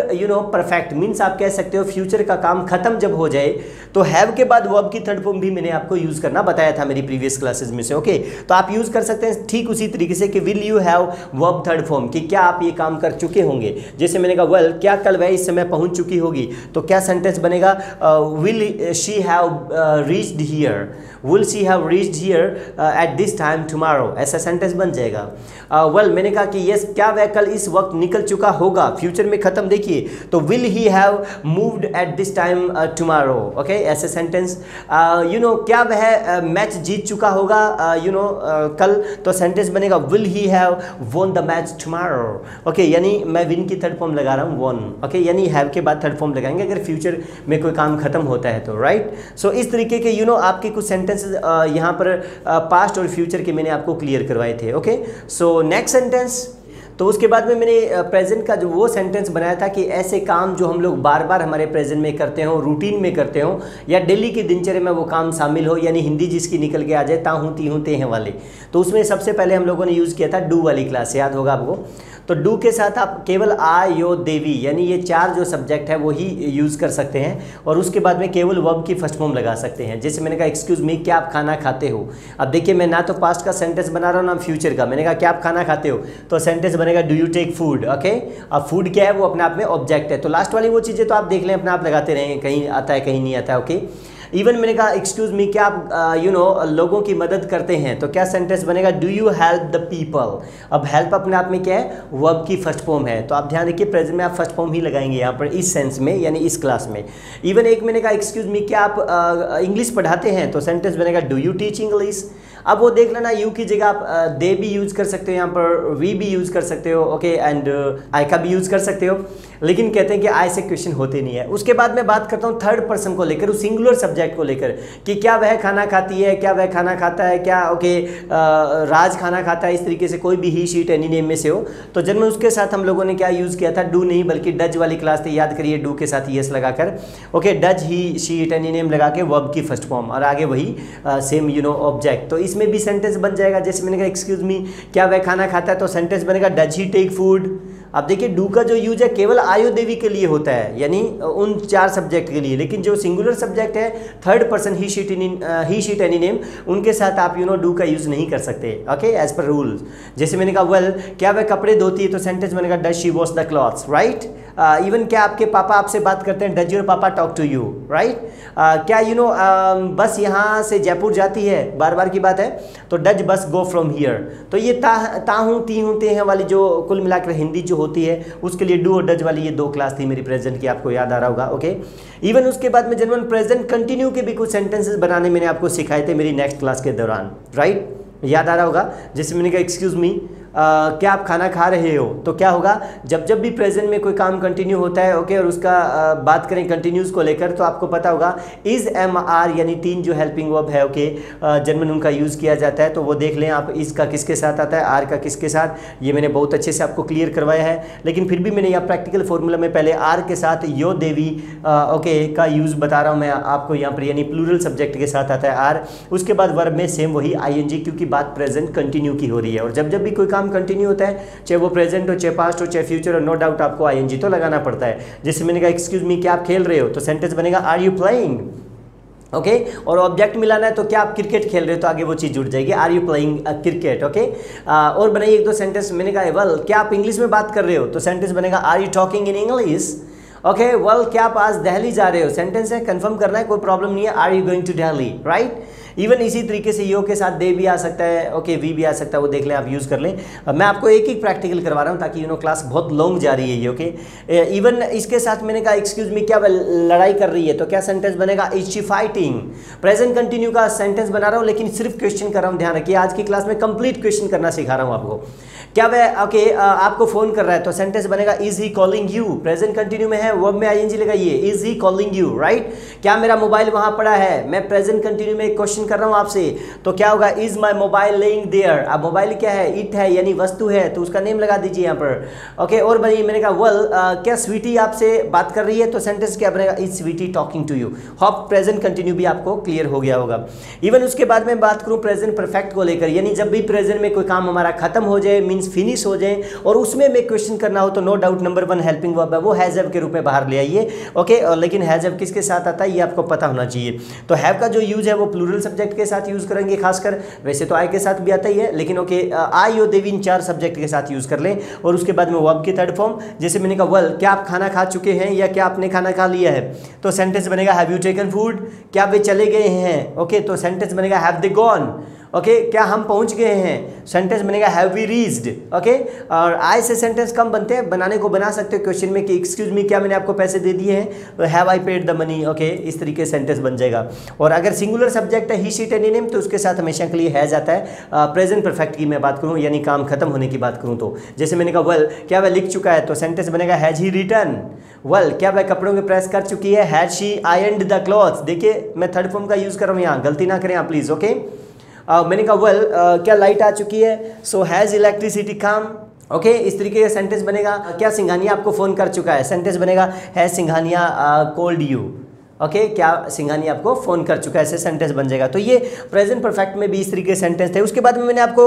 परफेक्ट मीन्स आप कह सकते हो फ्यूचर का काम खत्म जब हो जाए तो हैव के बाद वर्ब की थर्ड फॉर्म भी मैंने आपको यूज करना बताया था मेरी प्रीवियस क्लासेस में से, ओके। तो आप यूज कर सकते हैं ठीक उसी तरीके से कि will you have verb third form, कि क्या आप ये काम कर चुके होंगे। जैसे मैंने कहा वेल, क्या कल वह इस समय पहुंच चुकी होगी, तो क्या सेंटेंस बनेगा, will she have reached here, will she have reached here eight this time tomorrow, ऐसा सेंटेंस बन जाएगा। वेल मैंने कहा कि यस, क्या वह कल इस वक्त निकल चुका होगा, फ्यूचर में खत्म देखिए, तो will he have moved eight this time tomorrow, okay, ऐसे सेंटेंस। क्या वह मैच जीत चुका होगा कल, तो सेंटेंस बनेगा will he have won the match tomorrow, okay, यानी मैं विन की थर्ड फॉर्म लगा रहा हूँ वॉन, ओके, यानी हैव के बाद थर्ड फॉर्म लगाएंगे अगर फ्यूचर में कोई काम खत्म होता है तो, राइट। सो इस तरीके के आपके कुछ सेंटेंसेस यहाँ पर पास्ट और फ्यूचर के मैंने आपको क्लियर करवाए थे, ओके। सो नेक्स्ट सेंटेंस, तो उसके बाद में मैंने प्रेजेंट का जो वो सेंटेंस बनाया था कि ऐसे काम जो हम लोग बार बार हमारे प्रेजेंट में करते हो, रूटीन में करते हो, या डेली की दिनचर्या में वो काम शामिल हो, यानी हिंदी जिसकी निकल के आ जाए, ता हूँ ती हूँ ते हैं वाले। तो उसमें सबसे पहले हम लोगों ने यूज़ किया था डू वाली क्लास, याद होगा आपको। तो डू के साथ आप केवल आ यो देवी यानी ये 4 जो सब्जेक्ट है वो ही यूज़ कर सकते हैं, और उसके बाद में केवल वर्ब की फर्स्ट फॉर्म लगा सकते हैं। जैसे मैंने कहा एक्सक्यूज़ मी, क्या आप खाना खाते हो। अब देखिए मैं ना तो पास्ट का सेंटेंस बना रहा हूँ ना फ्यूचर का। मैंने कहा क्या आप खाना खाते हो, तो सेंटेंस बनेगा do you take food, okay. अब फूड क्या है, वो अपने आप में ऑब्जेक्ट है, तो लास्ट वाली वो चीज़ें तो आप देख लें, अपने आप लगाते रहेंगे, कहीं आता है कहीं नहीं आता है, ओके। इवन मैंने कहा एक्सक्यूज मी, क्या आप लोगों की मदद करते हैं, तो क्या सेंटेंस बनेगा do you help the people. अब हेल्प अपने आप में क्या है, वर्ब की फर्स्ट फॉर्म है, तो आप ध्यान रखिए प्रेजेंट में आप फर्स्ट फॉर्म ही लगाएंगे यहाँ पर इस सेंस में, यानी इस क्लास में। इवन एक मैंने कहा एक्सक्यूज मी, क्या आप इंग्लिश पढ़ाते हैं, तो सेंटेंस बनेगा डू यू टीच इंग्लिश। अब वो देख लेना, यू की जगह आप दे भी यूज़ कर सकते हो, यहाँ पर वी भी यूज़ कर सकते हो, ओके, एंड आई का भी यूज़ कर सकते हो, लेकिन कहते हैं कि आई से क्वेश्चन होते नहीं है। उसके बाद मैं बात करता हूँ थर्ड पर्सन को लेकर, उस सिंगुलर सब्जेक्ट को लेकर, कि क्या वह खाना खाती है, क्या वह खाना खाता है, क्या ओके राज खाना खाता है, इस तरीके से कोई भी ही शीट एनी नेम में से हो। तो जन्म उसके साथ हम लोगों ने क्या यूज़ किया था, डू नहीं बल्कि डज वाली क्लास थी, याद करिए, डू के साथ यस लगाकर, okay, does he sheet any name लगा के वर्ब की फर्स्ट फॉर्म, और आगे वही सेम ऑब्जेक्ट। तो इसमें भी सेंटेंस बन जाएगा। जैसे मैंने कहा एक्सक्यूज मी, क्या वह खाना खाता है, तो सेंटेंस बनेगा डज ही टेक फूड। अब देखिए डू का जो यूज है केवल आयो देवी के लिए होता है, यानी उन 4 सब्जेक्ट के लिए, लेकिन जो सिंगुलर सब्जेक्ट है थर्ड पर्सन ही शीट एनी नेम, उनके साथ आप डू का यूज नहीं कर सकते, ओके, एज पर रूल्स। जैसे मैंने कहा वेल क्या वह कपड़े धोती है, तो सेंटेंस बनेगा does she wash the clothes, right. Even क्या आपके पापा आपसे बात करते हैं, डज योर पापा टॉक टू यू, राइट। क्या बस यहाँ से जयपुर जाती है, बार बार की बात है, तो डज बस गो फ्रॉम हियर। तो ये ताहूँ ती हूँ ते हैं वाली जो कुल मिलाकर हिंदी जो होती है उसके लिए डू और डज वाली ये 2 क्लास थी मेरी प्रेजेंट की, आपको याद आ रहा होगा, ओके। इवन उसके बाद में जनरल प्रेजेंट कंटिन्यू के भी कुछ सेंटेंसेस बनाने मैंने आपको सिखाए थे मेरी नेक्स्ट क्लास के दौरान, राइट, याद आ रहा होगा। जैसे मैंने कहा एक्सक्यूज मी, क्या आप खाना खा रहे हो, तो क्या होगा जब जब भी प्रेजेंट में कोई काम कंटिन्यू होता है, ओके, और उसका बात करें कंटिन्यूस को लेकर, तो आपको पता होगा इज एम आर यानी 3 जो हेल्पिंग वर्ब है, ओके, जर्मन उनका यूज़ किया जाता है। तो वो देख लें आप, इज का किसके साथ आता है, आर का किसके साथ, ये मैंने बहुत अच्छे से आपको क्लियर करवाया है। लेकिन फिर भी मैंने यहाँ प्रैक्टिकल फॉर्मूला में पहले आर के साथ यो देवी ओके का यूज़ बता रहा हूँ मैं आपको यहाँ पर, यानी प्लूरल सब्जेक्ट के साथ आता है आर। उसके बाद वर्ब में सेम वही ING, क्योंकि बात प्रेजेंट कंटिन्यू की हो रही है, और जब जब भी कोई काम कंटिन्यू होता है, चाहे वो प्रेजेंट हो, चाहे पास्ट हो, चाहे फ्यूचर हो, नो डाउट आपको ING तो लगाना पड़ता है। जैसे मैंने कहा एक्सक्यूज मी, क्या आप खेल रहे हो, तो सेंटेंस बनेगा आर यू प्लेइंग, ओके। और ऑब्जेक्ट मिलाना है, तो क्या आप क्रिकेट खेल रहे हो, तो आगे वो चीज़ जुड़ जाएगी, are you playing cricket, okay. और बनाइए 1-2 सेंटेंस। मैंने कहा वेल क्या आप इंग्लिश में बात कर रहे हो, तो सेंटेंस बनेगा are you talking in English, okay. Well क्या आप आज दिल्ली जा रहे हो, सेंटेंस है, कंफर्म करना है, कोई प्रॉब्लम नहीं है, are you going to Delhi, right. Even इसी तरीके से यो के साथ दे भी आ सकता है, ओके, वी भी आ सकता है, वो देख लें आप, यूज़ कर लें। मैं आपको एक प्रैक्टिकल करवा रहा हूँ ताकि क्लास बहुत लॉन्ग जा रही है ये, ओके। इवन इसके साथ मैंने कहा एक्सक्यूज मी, क्या लड़ाई कर रही है, तो क्या सेंटेंस बनेगा is she fighting. Present continue का सेंटेंस बना रहा हूँ, लेकिन सिर्फ क्वेश्चन कर रहा हूँ, ध्यान रखिए, आज की क्लास में कंप्लीट क्वेश्चन करना सिखा रहा हूँ आपको। क्या वह ओके आपको फोन कर रहा है, तो सेंटेंस बनेगा is he calling you, present continue में है, वर्ब में ING लगाइए, is he calling you, right. क्या मेरा मोबाइल वहां पड़ा है, मैं प्रेजेंट कंटिन्यू में एक क्वेश्चन कर रहा हूं आपसे, तो क्या होगा is my mobile lying there. अब मोबाइल क्या है, इट है यानी वस्तु है, तो उसका नेम लगा दीजिए यहाँ पर, ओके। और भाई मैंने कहा वेल क्या स्वीटी आपसे बात कर रही है, तो सेंटेंस क्या बनेगा is Sweety talking to you. Hope present continuous भी आपको क्लियर हो गया होगा। इवन उसके बाद में बात करूँ प्रेजेंट परफेक्ट को लेकर, यानी जब भी प्रेजेंट में कोई काम हमारा खत्म हो जाए, मीन्स फिनिश हो जाए, और उसमें मैं क्वेश्चन करना हो, तो no doubt number 1 helping verb है, वो हैज हैव के रूप में बाहर ले आइए, ओके। और लेकिन हैज हैव किसके साथ आता है ये आपको पता होना चाहिए। तो हैव का जो यूज है वो प्लूरल सब्जेक्ट के साथ यूज करेंगे खासकर, वैसे तो आई के साथ भी आता ही है, लेकिन ओके आई और देवी इन 4 सब्जेक्ट के साथ यूज कर लें। और उसके बाद में वर्ब की थर्ड फॉर्म, जैसे मैंने कहा वेल क्या आप खाना खा चुके हैं, या क्या आपने खाना खा लिया है, तो सेंटेंस बनेगा हैव यू टेकन फूड। क्या वे चले गए हैं, ओके, तो सेंटेंस बनेगा हैव दे गॉन, ओके। क्या हम पहुंच गए हैं, सेंटेंस बनेगा हैव वी रीच्ड, ओके। और आई से सेंटेंस कम बनते हैं, बनाने को बना सकते हो क्वेश्चन में कि एक्सक्यूज मी क्या मैंने आपको पैसे दे दिए हैं, तो have I paid the money, okay, इस तरीके से सेंटेंस बन जाएगा। और अगर सिंगुलर सब्जेक्ट है ही शीट एनी नेम, तो उसके साथ हमेशा के लिए हैज आता है। प्रेजेंट परफेक्ट की मैं बात करूँ, यानी काम खत्म होने की बात करूँ, तो जैसे मैंने कहा वेल क्या वह लिख चुका है, तो सेंटेंस बनेगा हैज ही रिटन। वेल क्या वह कपड़ों के प्रेस कर चुकी है, has she ironed the clothes. देखिए मैं थर्ड फॉर्म का यूज कर रहा हूँ यहाँ, गलती ना करें आप प्लीज, ओके। मैंने कहा वेल क्या लाइट आ चुकी है, so has electricity come, okay. इस तरीके का सेंटेंस बनेगा। क्या सिंघानिया आपको फ़ोन कर चुका है, सेंटेंस बनेगा has Singhania called you, okay. क्या सिंघानी आपको फ़ोन कर चुका है, ऐसे सेंटेंस बन जाएगा। तो ये प्रेजेंट परफेक्ट में भी इस तरीके से सेंटेंस थे। उसके बाद में मैंने आपको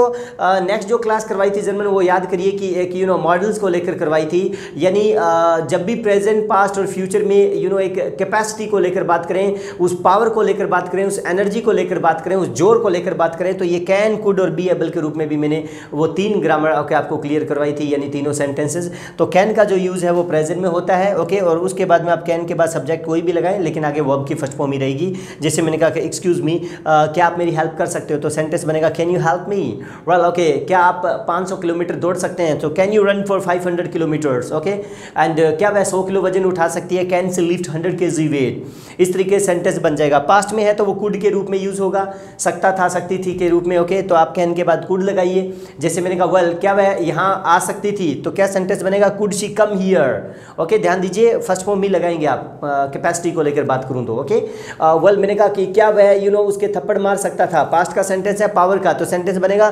नेक्स्ट जो क्लास करवाई थी जर्मन, वो याद करिए कि एक मॉडल्स को लेकर करवाई थी, यानी जब भी प्रेजेंट पास्ट और फ्यूचर में एक कैपेसिटी को लेकर बात करें, उस पावर को लेकर बात करें, उस एनर्जी को लेकर बात करें, उस जोर को लेकर बात करें, तो ये कैन, कुड और बी एबल के रूप में भी मैंने वो 3 ग्रामर आपको क्लियर करवाई थी, यानी तीनों सेंटेंसेज। तो कैन का जो यूज़ है वो प्रेजेंट में होता है, ओके। और उसके बाद में आप कैन के बाद सब्जेक्ट कोई भी लगाएं, लेकिन आगे वर्ब की फर्स्ट फॉर्म ही रहेगी। जैसे मैंने कहा कि एक्सक्यूज मी क्या आप मेरी हेल्प कर सकते हो, तो सेंटेंस बनेगा can you help me. Well okay. क्या आप 500 किलोमीटर दौड़ सकते हैं, तो can you run for 500 kilometres, okay. And क्या वह 100 किलो वजन उठा सकती है, can she lift 100 kg weight. इस तरीके से सेंटेंस बन जाएगा। पास्ट में है तो वो कुड के रूप में यूज होगा, सकता था सकती थी के रूप में, ओके। तो आप कैन के बाद कुड लगाइए। जैसे मैंने कहा वेल क्या वह यहाँ आ सकती थी, तो क्या सेंटेंस बनेगा could she come here, okay. ध्यान दीजिए फर्स्ट फॉर्म ही लगाएंगे आप, कैपेसिटी को लेकर बात करूँ तो, ओके। वेल मैंने कहा कि क्या वह उसके थप्पड़ मार सकता था, पास्ट का सेंटेंस है पावर का, तो सेंटेंस बनेगा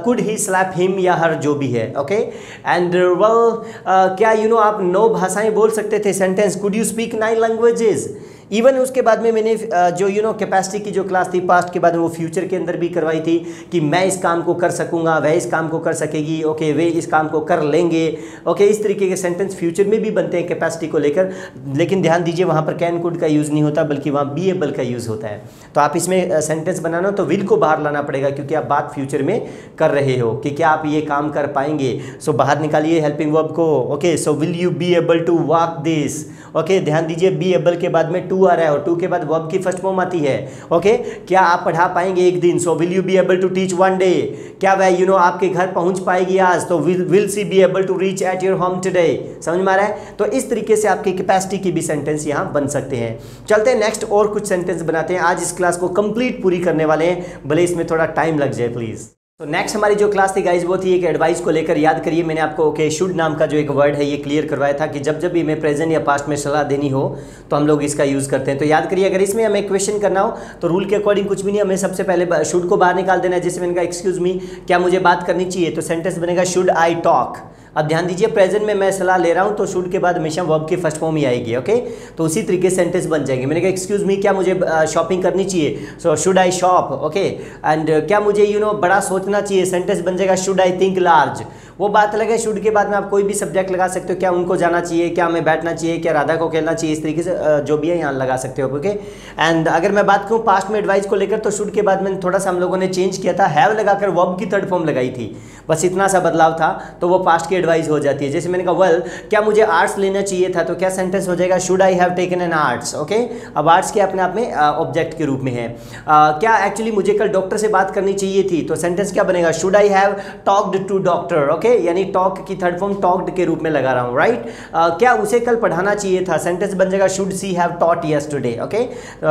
कुड ही स्लैप हिम या हर, जो भी है, ओके। एंड वेल क्या आप 9 भाषाएं बोल सकते थे, sentence could you speak 9 languages. Even उसके बाद में मैंने जो कैपेसिटी की जो क्लास थी पास्ट के बाद में वो फ्यूचर के अंदर भी करवाई थी कि मैं इस काम को कर सकूंगा, वह इस काम को कर सकेगी, ओके वे इस काम को कर लेंगे, ओके इस तरीके के सेंटेंस फ्यूचर में भी बनते हैं कैपेसिटी को लेकर। लेकिन ध्यान दीजिए वहाँ पर कैन कुड का यूज़ नहीं होता बल्कि वहाँ बी एबल का यूज़ होता है। तो आप इसमें सेंटेंस बनाना तो विल को बाहर लाना पड़ेगा क्योंकि आप बात फ्यूचर में कर रहे हो कि क्या आप ये काम कर पाएंगे। सो बाहर निकालिए हेल्पिंग वर्ब को। Okay so will you be able to walk this. Okay ध्यान दीजिए बी एबल के बाद में टू आ रहा है और टू के बाद वर्ब की फर्स्ट फॉर्म आती है। ओके क्या आप पढ़ा पाएंगे एक दिन, so will you be able to teach one day. क्या वह आपके घर पहुंच पाएगी आज, तो will she be able to reach at your home today. समझ में आ रहा है? तो इस तरीके से आपकी कैपेसिटी की भी सेंटेंस यहाँ बन सकते हैं। चलते हैं नेक्स्ट और कुछ सेंटेंस बनाते हैं। आज इस क्लास को कंप्लीट पूरी करने वाले हैं, भले इसमें थोड़ा टाइम लग जाए प्लीज। तो नेक्स्ट हमारी जो क्लास थी गाइज वो थी एक एडवाइस को लेकर। याद करिए मैंने आपको ओके शुड नाम का जो एक वर्ड है ये क्लियर करवाया था कि जब जब भी हमें प्रेजेंट या पास्ट में सलाह देनी हो तो हम लोग इसका यूज़ करते हैं। तो याद करिए अगर इसमें हमें क्वेश्चन करना हो तो रूल के अकॉर्डिंग कुछ भी नहीं, हमें सबसे पहले शुड को बाहर निकाल देना है। जैसे मैंने कहा एक्सक्यूज मी क्या मुझे बात करनी चाहिए, तो सेंटेंस बनेगा शुड आई टॉक। अब ध्यान दीजिए प्रेजेंट में मैं सलाह ले रहा हूं तो शुड के बाद हमेशा वर्ब की फर्स्ट फॉर्म ही आएगी। ओके तो उसी तरीके से सेंटेंस बन जाएंगे। मैंने कहा एक्सक्यूज मी क्या मुझे शॉपिंग करनी चाहिए, so should I shop. Okay and क्या मुझे बड़ा सोचना चाहिए, सेंटेंस बन जाएगा शुड आई थिंक लार्ज। वो बात अलग है, शुड के बाद में आप कोई भी सब्जेक्ट लगा सकते हो, क्या उनको जाना चाहिए, क्या हमें बैठना चाहिए, क्या राधा को खेलना चाहिए, इस तरीके से जो भी है यहाँ लगा सकते हो। ओके एंड अगर मैं बात करूँ पास्ट में एडवाइस को लेकर तो शुड के बाद में थोड़ा सा हम लोगों ने चेंज किया था, हैव लगाकर वर्ब की थर्ड फॉर्म लगाई थी, बस इतना सा बदलाव था तो वो पास्ट की एडवाइस हो जाती है। जैसे मैंने कहा वेल क्या मुझे आर्ट्स लेना चाहिए था, तो क्या सेंटेंस हो जाएगा should I have taken N arts. Okay अब आर्ट्स के अपने आप में ऑब्जेक्ट के रूप में है। क्या एक्चुअली मुझे कल डॉक्टर से बात करनी चाहिए थी, तो सेंटेंस क्या बनेगा should I have talked to doctor. Okay यानी टॉक की थर्ड फॉर्म टॉक्ड के रूप में लगा रहा हूँ, राइट। क्या उसे कल पढ़ाना चाहिए था, सेंटेंस बन जाएगा should see have taught yesterday. Okay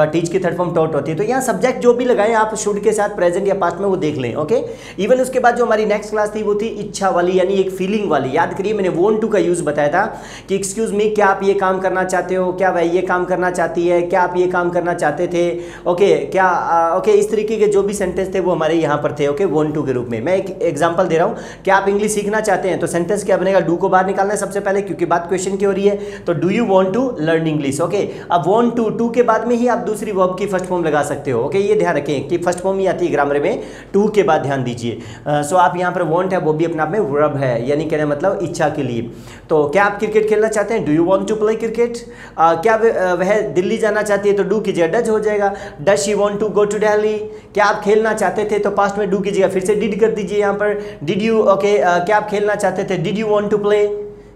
teach की थर्ड फॉर्म टॉट होती है। तो यहाँ सब्जेक्ट जो भी लगाए आप शुड के साथ प्रेजेंट या पास्ट में वो देख लें। ओके इवन उसके बाद जो हमारी नेक्स्ट क्लास थी वो थी इच्छा वाली, यानी एक फीलिंग वाली। याद करिए मैंने वॉन्ट टू का यूज बताया था कि एक्सक्यूज मी क्या आप ये काम करना चाहते हो, क्या वह ये काम करना चाहती है, क्या आप ये काम करना चाहते थे। ओके क्या ओके इस तरीके के जो भी सेंटेंस थे वो हमारे यहाँ पर थे। ओके वॉन्ट टू के रूप में मैं एक एग्जांपल दे रहा हूँ। क्या आप इंग्लिश सीखना चाहते हैं, तो सेंटेंस क्या बनेगा डू को बाहर निकालना है सबसे पहले क्योंकि बात क्वेश्चन की हो रही है। तो do you want to learn English. Okay अब वांट टू के बाद में ही आप दूसरी वर्ब की फर्स्ट फॉर्म लगा सकते हो। ओके ये ध्यान रखें कि फर्स्ट फॉर्म ही आती है ग्रामर में टू के बाद, ध्यान दीजिए। सो आप यहाँ पर वांट है वो भी अपने आप में वर्ब है, यानी कहने मतलब इच्छा के लिए। तो क्या आप क्रिकेट खेलना चाहते हैं, do you want to play cricket. क्या वह दिल्ली जाना चाहती है, तो डू कीजिएगा डज हो जाएगा, does she want to go to Delhi. क्या आप खेलना चाहते थे, तो पास्ट में डू कीजिएगा, फिर से डिड कर दीजिए यहाँ पर डिड यू। ओके क्या आप खेलना चाहते थे, did you want to play.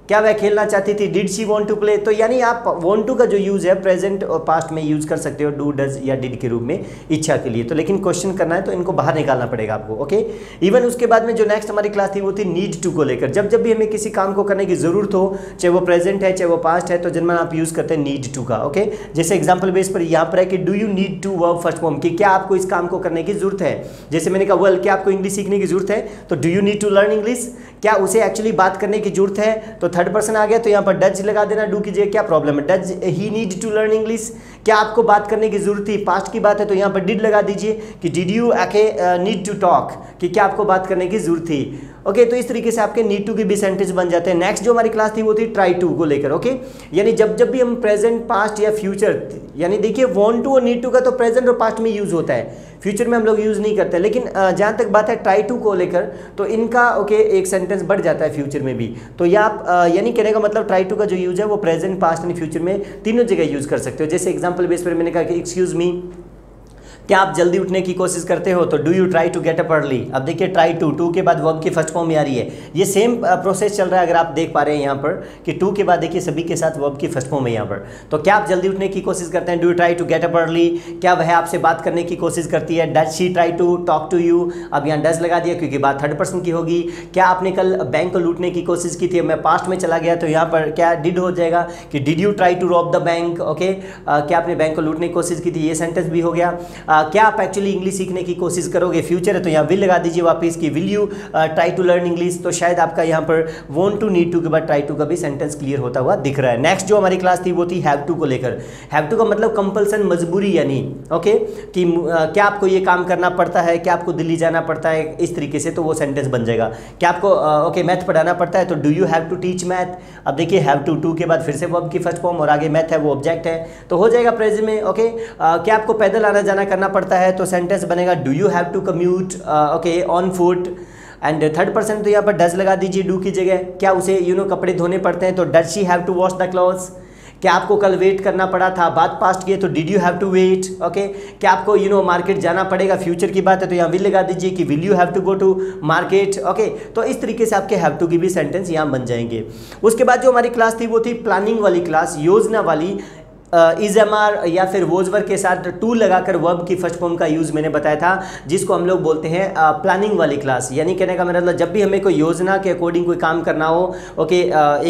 क्या वह खेलना चाहती थी, did she want to play. तो यानी आप वांट टू का जो यूज़ है प्रेजेंट और पास्ट में यूज़ कर सकते हो डू डज या डिड के रूप में इच्छा के लिए। तो लेकिन क्वेश्चन करना है तो इनको बाहर निकालना पड़ेगा आपको। ओके इवन उसके बाद में जो नेक्स्ट हमारी क्लास थी वो थी नीड टू को लेकर। जब जब भी हमें किसी काम को करने की जरूरत हो, चाहे वो प्रेजेंट है चाहे वो पास्ट है, तो जनरल आप यूज़ करते हैं नीड टू का। ओके जैसे एग्जाम्पल बेस पर यहाँ पर है कि do you need to verb first form, कि क्या आपको इस काम को करने की जरूरत है। जैसे मैंने कहा वेल क्या आपको इंग्लिश सीखने की जरूरत है, तो do you need to learn English. क्या उसे एक्चुअली बात करने की जरूरत है, तो थर्ड पर्सन आ गया तो यहाँ पर डज लगा देना, डू कीजिए, क्या प्रॉब्लम है, does he need to learn English. क्या आपको बात करने की जरूरत थी, पास्ट की बात है तो यहाँ पर डिड लगा दीजिए कि did you need to talk, कि क्या आपको बात करने की जरूरत थी। ओके तो इस तरीके से आपके नीड टू की भी सेंटेंस बन जाते हैं। नेक्स्ट जो हमारी क्लास थी वो थी ट्राई टू को लेकर। ओके यानी जब जब भी हम प्रेजेंट पास्ट या फ्यूचर, यानी देखिए वांट टू और नीड टू का तो प्रेजेंट और पास्ट में यूज होता है, फ्यूचर में हम लोग यूज नहीं करते। लेकिन जहाँ तक बात है ट्राई टू को लेकर तो इनका ओके एक सेंटेंस बढ़ जाता है फ्यूचर में भी। तो या आप यानी कहने का मतलब ट्राई टू का जो यूज है वो प्रेजेंट पास्ट एंड फ्यूचर में तीनों जगह यूज कर सकते हो। जैसे एग्जाम्पल बेस पर मैंने कहा कि एक्सक्यूज मी क्या आप जल्दी उठने की कोशिश करते हो, तो do you try to get up early. अब देखिए ट्राई टू के बाद वर्ब की फर्स्ट फॉर्म में आ रही है। ये सेम प्रोसेस चल रहा है, अगर आप देख पा रहे हैं यहाँ पर कि टू के बाद देखिए सभी के साथ वर्ब की फर्स्ट फॉर्म है यहाँ पर। तो क्या आप जल्दी उठने की कोशिश करते हैं, do you try to get up early. क्या वह आपसे बात करने की कोशिश करती है, does she try to talk to you. अब यहाँ डज लगा दिया क्योंकि बात थर्ड पर्सन की होगी। क्या आपने कल बैंक को लूटने की कोशिश की थी, मैं पास्ट में चला गया तो यहाँ पर क्या डिड हो जाएगा कि did you try to rob the bank. Okay क्या आपने बैंक को लूटने की कोशिश की थी, ये सेंटेंस भी हो गया। क्या आप एक्चुअली इंग्लिश सीखने की कोशिश करोगे, फ्यूचर है तो यहाँ विल लगा दीजिए वापस कि will you try to learn English, तो शायद आपका यहाँ पर वॉन्ट टू, नीड टू के बाद ट्राई टू का भी सेंटेंस क्लियर होता हुआ दिख रहा है। नेक्स्ट जो हमारी क्लास थी वो थी हैव टू को लेकर। हैव टू का मतलब कंपल्सन, मजबूरी, यानी ओके कि क्या आपको ये काम करना पड़ता है, क्या आपको दिल्ली जाना पड़ता है, इस तरीके से तो वो सेंटेंस बन जाएगा। क्या आपको ओके मैथ पढ़ाना पड़ता है तो do you have to teach math. अब देखिए हैव टू के बाद फिर से वर्ब की फर्स्ट फॉर्म और आगे मैथ है वो ऑब्जेक्ट है तो हो जाएगा प्रेजेंट में। ओके क्या आपको पैदल आना जाना करना पड़ता है तो सेंटेंस बनेगा do you have to commute okay on foot. And third person तो यहाँ पर डज लगा दीजिए डू की जगह। क्या उसे कपड़े धोने पड़ते हैं तो does she have to wash the clothes. क्या आपको कल वेट करना पड़ा था, बात पास्ट की है तो did you have to wait. Okay क्या आपको मार्केट जाना पड़ेगा, फ्यूचर की बात है तो यहाँ विल लगा दीजिए कि will you have to go to market. Okay तो इस तरीके से आपके हैव टू की भी सेंटेंस यहाँ बन जाएंगे। उसके बाद जो हमारी क्लास थी वो थी प्लानिंग वाली क्लास, योजना वाली। इज एम आर या फिर वोजवर के साथ टू लगाकर वर्ब की फर्स्ट फॉर्म का यूज़ मैंने बताया था, जिसको हम लोग बोलते हैं प्लानिंग वाली क्लास। यानी कहने का मेरा मतलब जब भी हमें कोई योजना के अकॉर्डिंग कोई काम करना हो, ओके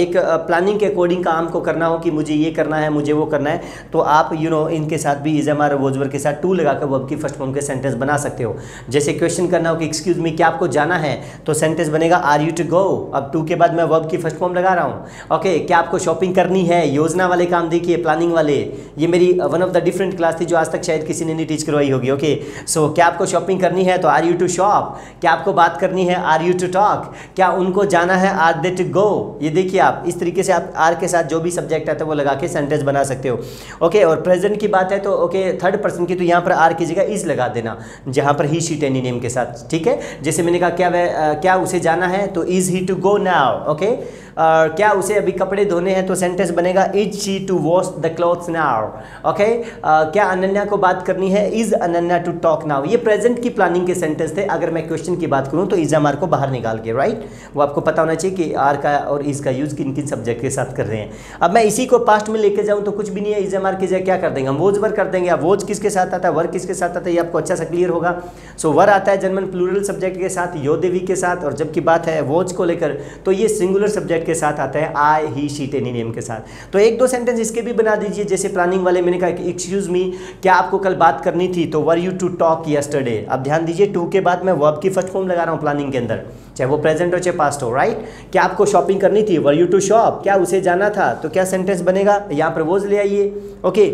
एक प्लानिंग के अकॉर्डिंग काम को करना हो कि मुझे ये करना है, मुझे वो करना है, तो आप इनके साथ भी इज एम आर वोजवर के साथ टू लगाकर वर्ब की फर्स्ट फॉर्म के सेंटेंस बना सकते हो। जैसे क्वेश्चन करना हो कि एक्सक्यूज मी क्या आपको जाना है तो सेंटेंस बनेगा आर यू टू गो। अब टू के बाद मैं वर्ब की फर्स्ट फॉर्म लगा रहा हूँ। ओके क्या आपको शॉपिंग करनी है, योजना वाले काम देखिए, प्लानिंग वाले। ये मेरी one of the different class थी जो आज तक शायद किसी ने नहीं टीच करवाई होगी। ओके सो क्या आपको शॉपिंग करनी है तो आर यू टू शॉप। क्या आपको बात करनी है आर यू टू टॉक। क्या उनको जाना है आर दे टू गो। ये देखिए आप इस तरीके से आप आर के साथ जो भी सब्जेक्ट आता है वो लगा के सेंटेंस बना सकते हो। ओके और प्रेजेंट की बात है तो ओके थर्ड पर्सन की तो यहाँ पर आर की जगह इज लगा देना, जहाँ पर ही शी एनी नेम के साथ। ठीक है जैसे मैंने कहा क्या उसे जाना है तो is he to go now. Okay क्या उसे अभी कपड़े धोने हैं तो सेंटेंस बनेगा is she to wash the clothes now. Okay क्या अनन्या को बात करनी है, is Ananya to talk now. ये प्रेजेंट की प्लानिंग के सेंटेंस थे। अगर मैं क्वेश्चन की बात करूं तो इज एम आर को बाहर निकाल के, राइट, वो आपको पता होना चाहिए कि आर का और इज का यूज किन किन सब्जेक्ट के साथ कर रहे हैं। अब मैं इसी को पास्ट में लेके जाऊं तो कुछ भी नहीं है, इज एम आर की जगह क्या कर देंगे हम वोज वर कर देंगे। अब वोज किसके साथ आता है, वर किसके साथ आता है, ये आपको अच्छा सा क्लियर होगा। सो वर आता है जर्मन प्लूरल सब्जेक्ट के साथ, यो देवी के साथ, और जबकि बात है वोज को लेकर तो ये सिंगुलर सब्जेक्ट के साथ आता है आई ही शी एनी नेम के साथ। तो एक दो सेंटेंस इसके भी बना दीजिए। जैसे प्लानिंग वाले मैंने कहा कि एक्सक्यूज मी क्या आपको कल बात करनी थी तो were you to talk yesterday. अब ध्यान दीजिए टू के बाद मैं वर्ब की फर्स्ट फॉर्म लगा रहा हूँ प्लानिंग के अंदर, चाहे वो प्रेजेंट हो चाहे पास्ट हो, राइट। क्या आपको शॉपिंग करनी थी, वर यू टू शॉप। क्या उसे जाना था तो क्या सेंटेंस बनेगा, यहाँ पर वोज ले आइए। Okay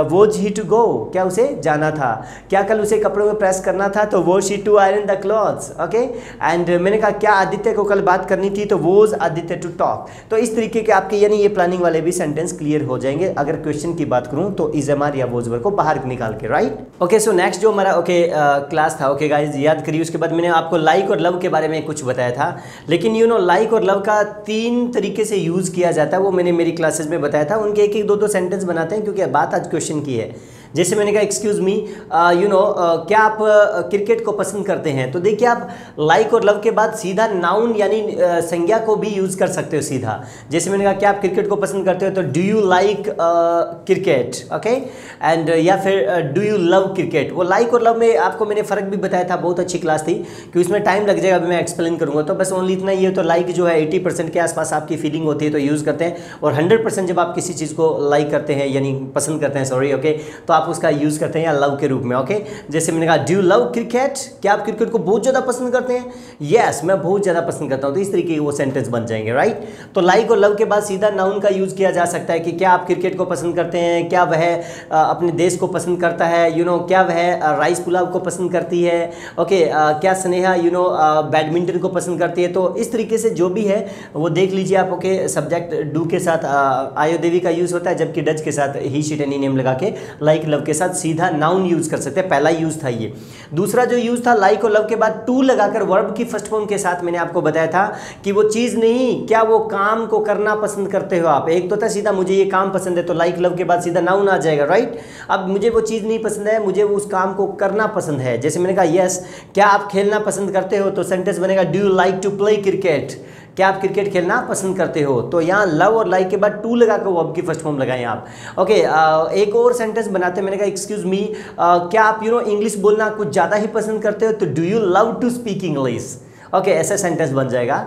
was he to go, क्या उसे जाना था। क्या कल उसे कपड़ों में प्रेस करना था तो was he to iron the clothes. Okay and मैंने कहा क्या आदित्य को कल बात करनी थी तो वोज आदित्य टू टॉक। तो इस तरीके के आपके यानी ये प्लानिंग वाले भी सेंटेंस क्लियर हो जाएंगे। अगर क्वेश्चन की बात करूं तो इज एम आर या वोज वर को बाहर निकाल के, राइट। ओके सो नेक्स्ट जो हमारा क्लास था, ओके गाइज याद करिए। उसके बाद मैंने आपको लाइक और लव के बारे में कुछ बताया था, लेकिन लाइक और लव का 3 तरीके से यूज़ किया जाता है, वो मैंने मेरी क्लासेस में बताया था। उनके एक एक दो सेंटेंस बनाते हैं क्योंकि बात आज क्वेश्चन की है। जैसे मैंने कहा एक्सक्यूज़ मी क्या आप क्रिकेट को पसंद करते हैं तो देखिए आप लाइक और लव के बाद सीधा नाउन यानी संज्ञा को भी यूज़ कर सकते हो सीधा। जैसे मैंने कहा क्या आप क्रिकेट को पसंद करते हो तो do you like cricket. Okay and या फिर डू यू लव क्रिकेट। वो लाइक और लव में आपको मैंने फ़र्क भी बताया था, बहुत अच्छी क्लास थी कि उसमें टाइम लग जाएगा, अभी मैं एक्सप्लेन करूँगा। तो बस ओनली इतना ही है। तो लाइक जो है 80% के आसपास आपकी फीलिंग होती है तो यूज़ करते हैं, और 100% जब आप किसी चीज़ को लाइक करते हैं यानी पसंद करते हैं, सॉरी, ओके, तो आप उसका यूज़ करते हैं या लव के रूप में। ओके जैसे मैंने कहा डू यू लव क्रिकेट, क्या आप क्रिकेट को बहुत ज़्यादा पसंद करते हैं। यस मैं बहुत ज़्यादा पसंद करता हूँ। तो इस तरीके के वो सेंटेंस बन जाएंगे, राइट। तो लाइक और लव के बाद सीधा नाउन का यूज़ किया जा सकता है कि क्या आप क्रिकेट को पसंद करते हैं, क्या वह अपने देश को पसंद करता है, क्या वह राइस पुलाव को पसंद करती है। ओके क्या स्नेहा बैडमिंटन को पसंद करती है। तो इस तरीके से जो भी है वो देख लीजिए आप। ओके सब्जेक्ट डू के साथ आयो देवी का यूज़ होता है, जबकि डज के साथ ही शी एनी नेम लगा के लाइक लव के साथ सीधा नाउन यूज़ कर सकते हैं। पहला यूज़ था ये। दूसरा जो यूज़ था लाइक और लव के बाद टू लगाकर वर्ब की फर्स्ट फॉर्म के साथ मैंने आपको बताया था कि वो चीज़ नहीं, क्या वो काम को करना पसंद करते हो आप। एक तो था सीधा मुझे ये काम पसंद है तो लाइक लव के बाद सीधा नाउन आ जाएगा, राइट। अब मुझे वो चीज़ नहीं पसंद है, मुझे उस काम को करना पसंद है। जैसे मैंने कहा यस क्या आप खेलना पसंद करते हो तो सेंटेंस बनेगा do you like to play cricket. क्या आप क्रिकेट खेलना पसंद करते हो। तो यहाँ लव और लाइक के बाद टू लगाकर वर्ब की फर्स्ट फॉर्म लगाएं आप। ओके एक और सेंटेंस बनाते हैं। मैंने कहा एक्सक्यूज मी क्या आप इंग्लिश बोलना कुछ ज़्यादा ही पसंद करते हो तो do you love to speak English. Okay, ऐसा सेंटेंस बन जाएगा।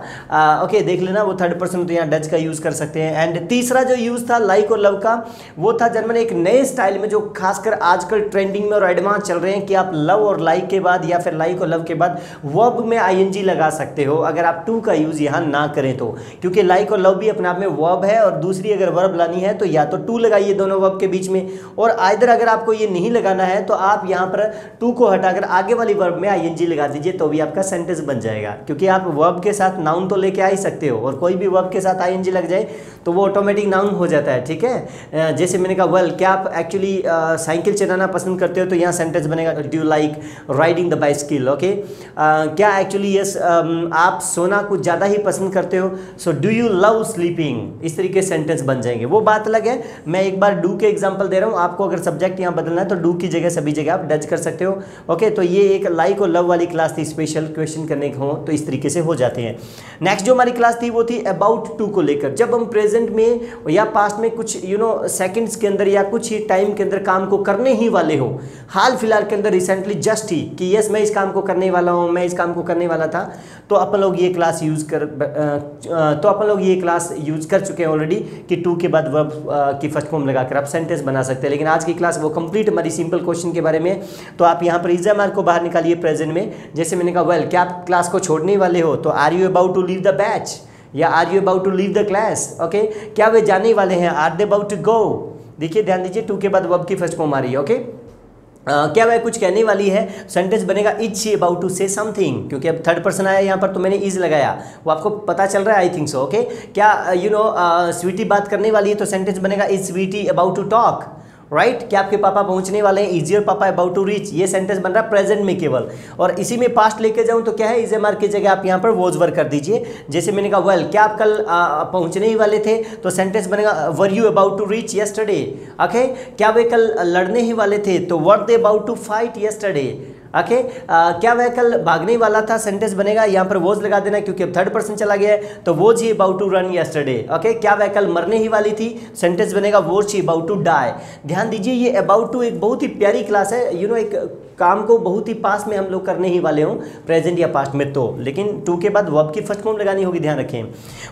ओके, देख लेना, वो थर्ड पर्सन तो यहाँ डज का यूज़ कर सकते हैं। एंड तीसरा जो यूज़ था लाइक और लव का, वो था जर्मन एक नए स्टाइल में जो खासकर आजकल ट्रेंडिंग में और एडवांस चल रहे हैं कि आप लव और लाइक के बाद या फिर लाइक और लव के बाद वर्ब में आईएनजी लगा सकते हो अगर आप टू का यूज़ यहाँ ना करें तो, क्योंकि लाइक और लव भी अपने आप में वर्ब है और दूसरी अगर वर्ब लानी है तो या तो टू लगाइए दोनों वर्ब के बीच में, और आइदर अगर आपको ये नहीं लगाना है तो आप यहाँ पर टू को हटाकर आगे वाली वर्ब में आईएनजी लगा दीजिए तो भी आपका सेंटेंस बन जाएगा। क्योंकि आप वर्ब के साथ नाउन तो लेके आ ही सकते हो और कोई भी वर्ब के साथ आईएनजी लग जाए तो वो ऑटोमेटिक नाउन हो जाता है। ठीक है, जैसे मैंने कहा वेल, क्या आप एक्चुअली साइकिल चलाना पसंद करते हो, तो यहाँ सेंटेंस बनेगा do you like riding the bicycle. Okay, क्या एक्चुअली यस आप सोना कुछ ज़्यादा ही पसंद करते हो, so do you love sleeping. इस तरीके से सेंटेंस बन जाएंगे। वो बात अलग है, मैं एक बार डू के एग्जांपल दे रहा हूँ, आपको अगर सब्जेक्ट यहाँ बदलना है तो डू की जगह सभी जगह आप डज कर सकते हो। ओके, तो ये एक लाइक और लव वाली क्लास थी, स्पेशल क्वेश्चन करने को हो तो इस तरीके से हो जाते हैं। नेक्स्ट जो हमारी क्लास थी वो थी अबाउट टू को लेकर। जब हम प्रेजेंट में या पास्ट में कुछ सेकंड्स के अंदर या कुछ ही टाइम के अंदर काम को करने ही वाले हो, हाल फिलहाल के अंदर रिसेंटली जस्ट ही कि यस मैं इस काम को करने वाला हूँ, मैं इस काम को करने वाला था, तो अपन लोग ये क्लास यूज़ कर चुके हैं ऑलरेडी कि टू के बाद वर्ब की फर्स्ट फॉर्म लगाकर आप सेंटेंस बना सकते हैं। लेकिन आज की क्लास वो कंप्लीट हमारी सिंपल क्वेश्चन के बारे में, तो आप यहाँ पर इज मार्क को बाहर निकालिए प्रेजेंट में। जैसे मैंने कहा वेल, क्या आप क्लास को छोड़ने वाले हो, तो are you about to leave the batch या are you about to leave the class. Okay, क्या वे जाने वाले हैं, are they about to go. देखिए ध्यान दीजिए, टू के बाद वर्ब की फर्स्ट फॉर्म आ रही है। ओके, क्या वह कुछ कहने वाली है, सेंटेंस बनेगा is she about to say something, क्योंकि अब थर्ड पर्सन आया यहाँ पर तो मैंने इज लगाया, वो आपको पता चल रहा है आई थिंक सो। ओके, क्या स्वीटी बात करने वाली है, तो सेंटेंस बनेगा is Sweety about to talk, right. क्या आपके पापा पहुंचने वाले हैं, is your papa about to reach. ये सेंटेंस बन रहा है प्रेजेंट में केवल, और इसी में पास्ट लेके जाऊं तो क्या है, इज एम आर की जगह आप यहाँ पर वॉज वर कर दीजिए। जैसे मैंने कहा वेल, क्या आप कल पहुंचने ही वाले थे, तो सेंटेंस बनेगा were you about to reach yesterday. Okay, क्या वे कल लड़ने ही वाले थे, तो were they about to fight yesterday. Okay, क्या वह कल भागने वाला था, सेंटेंस बनेगा यहाँ पर वोज लगा देना क्योंकि अब थर्ड पर्सन चला गया है, तो was he about to run yesterday. Okay, क्या वह कल मरने ही वाली थी, सेंटेंस बनेगा was he about to die. ध्यान दीजिए, ये अबाउट टू एक बहुत ही प्यारी क्लास है। एक काम को बहुत ही पास में हम लोग करने ही वाले हों, प्रेजेंट या पास्ट में, तो लेकिन टू के बाद वर्ब की फर्स्ट फॉर्म लगानी होगी, ध्यान रखें।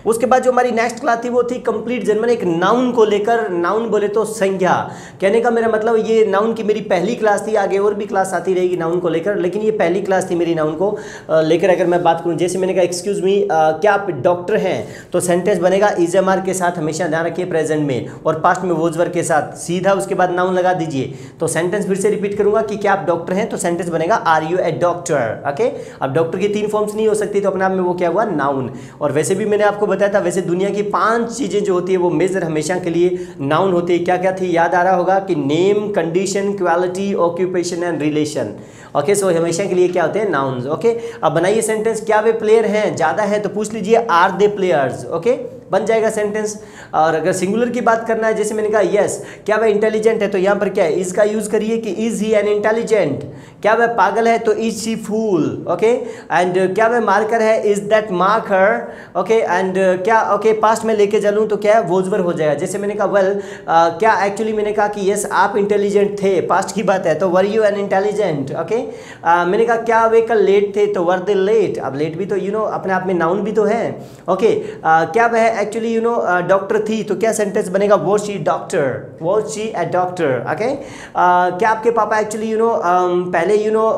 उसके बाद जो हमारी नेक्स्ट क्लास थी वो थी कंप्लीट जर्मन, एक नाउन को लेकर। नाउन बोले तो संज्ञा, कहने का मेरा मतलब ये नाउन की मेरी पहली क्लास थी, आगे और भी क्लास आती रहेगी नाउन को लेकर, लेकिन ये पहली क्लास थी मेरी नाउन को लेकर। अगर मैं बात करूँ, जैसे मैंने कहा एक्सक्यूज मी, क्या आप डॉक्टर हैं, तो सेंटेंस बनेगा इज एम आर के साथ, हमेशा ध्यान रखिए प्रेजेंट में, और पास्ट में वोज वर के साथ, सीधा उसके बाद नाउन लगा दीजिए। तो सेंटेंस फिर से रिपीट करूंगा कि क्या आप डॉक्टर हैं, तो सेंटेंस बनेगा are you a doctor. Okay, अब डॉक्टर की 3 फॉर्म्स नहीं हो सकती, तो अपने आप में वो क्या हुआ, नाउन। और वैसे भी मैंने आपको बताया था, वैसे दुनिया की 5 चीजें जो होती है वो मेजर हमेशा के लिए नाउन होती है। क्या क्या थी, याद आ रहा होगा कि name, condition, quality, occupation and relation. Okay, so हमेशा के लिए क्या होते हैं, नाउन्स। ओके, अब बनाइए सेंटेंस, क्या वे प्लेयर हैं, ज्यादा है तो पूछ लीजिए आर दे प्लेयर्स। ओके, बन जाएगा सेंटेंस। और अगर सिंगुलर की बात करना है, जैसे मैंने कहा यस, क्या वह इंटेलिजेंट है, तो यहाँ पर क्या है, इज का यूज करिए कि इज ही एन इंटेलिजेंट। क्या वह पागल है, तो is she fool. Okay, and क्या वह मार्कर है, is that marker. Okay, and क्या पास्ट में लेके चलूँ तो क्या है, वोजवर हो जाएगा। जैसे मैंने कहा वेल, क्या एक्चुअली मैंने कहा कि यस आप इंटेलिजेंट थे, पास्ट की बात है, तो were you an intelligent. Okay, मैंने कहा क्या वे कल लेट थे, तो वर दे लेट। अब लेट भी तो अपने आप में नाउन भी तो है। ओके, क्या वह एक्चुअली डॉक्टर थी, तो क्या सेंटेंस बनेगा, was she doctor, was she A doctor. Okay, क्या आपके पापा एक्चुअली पहले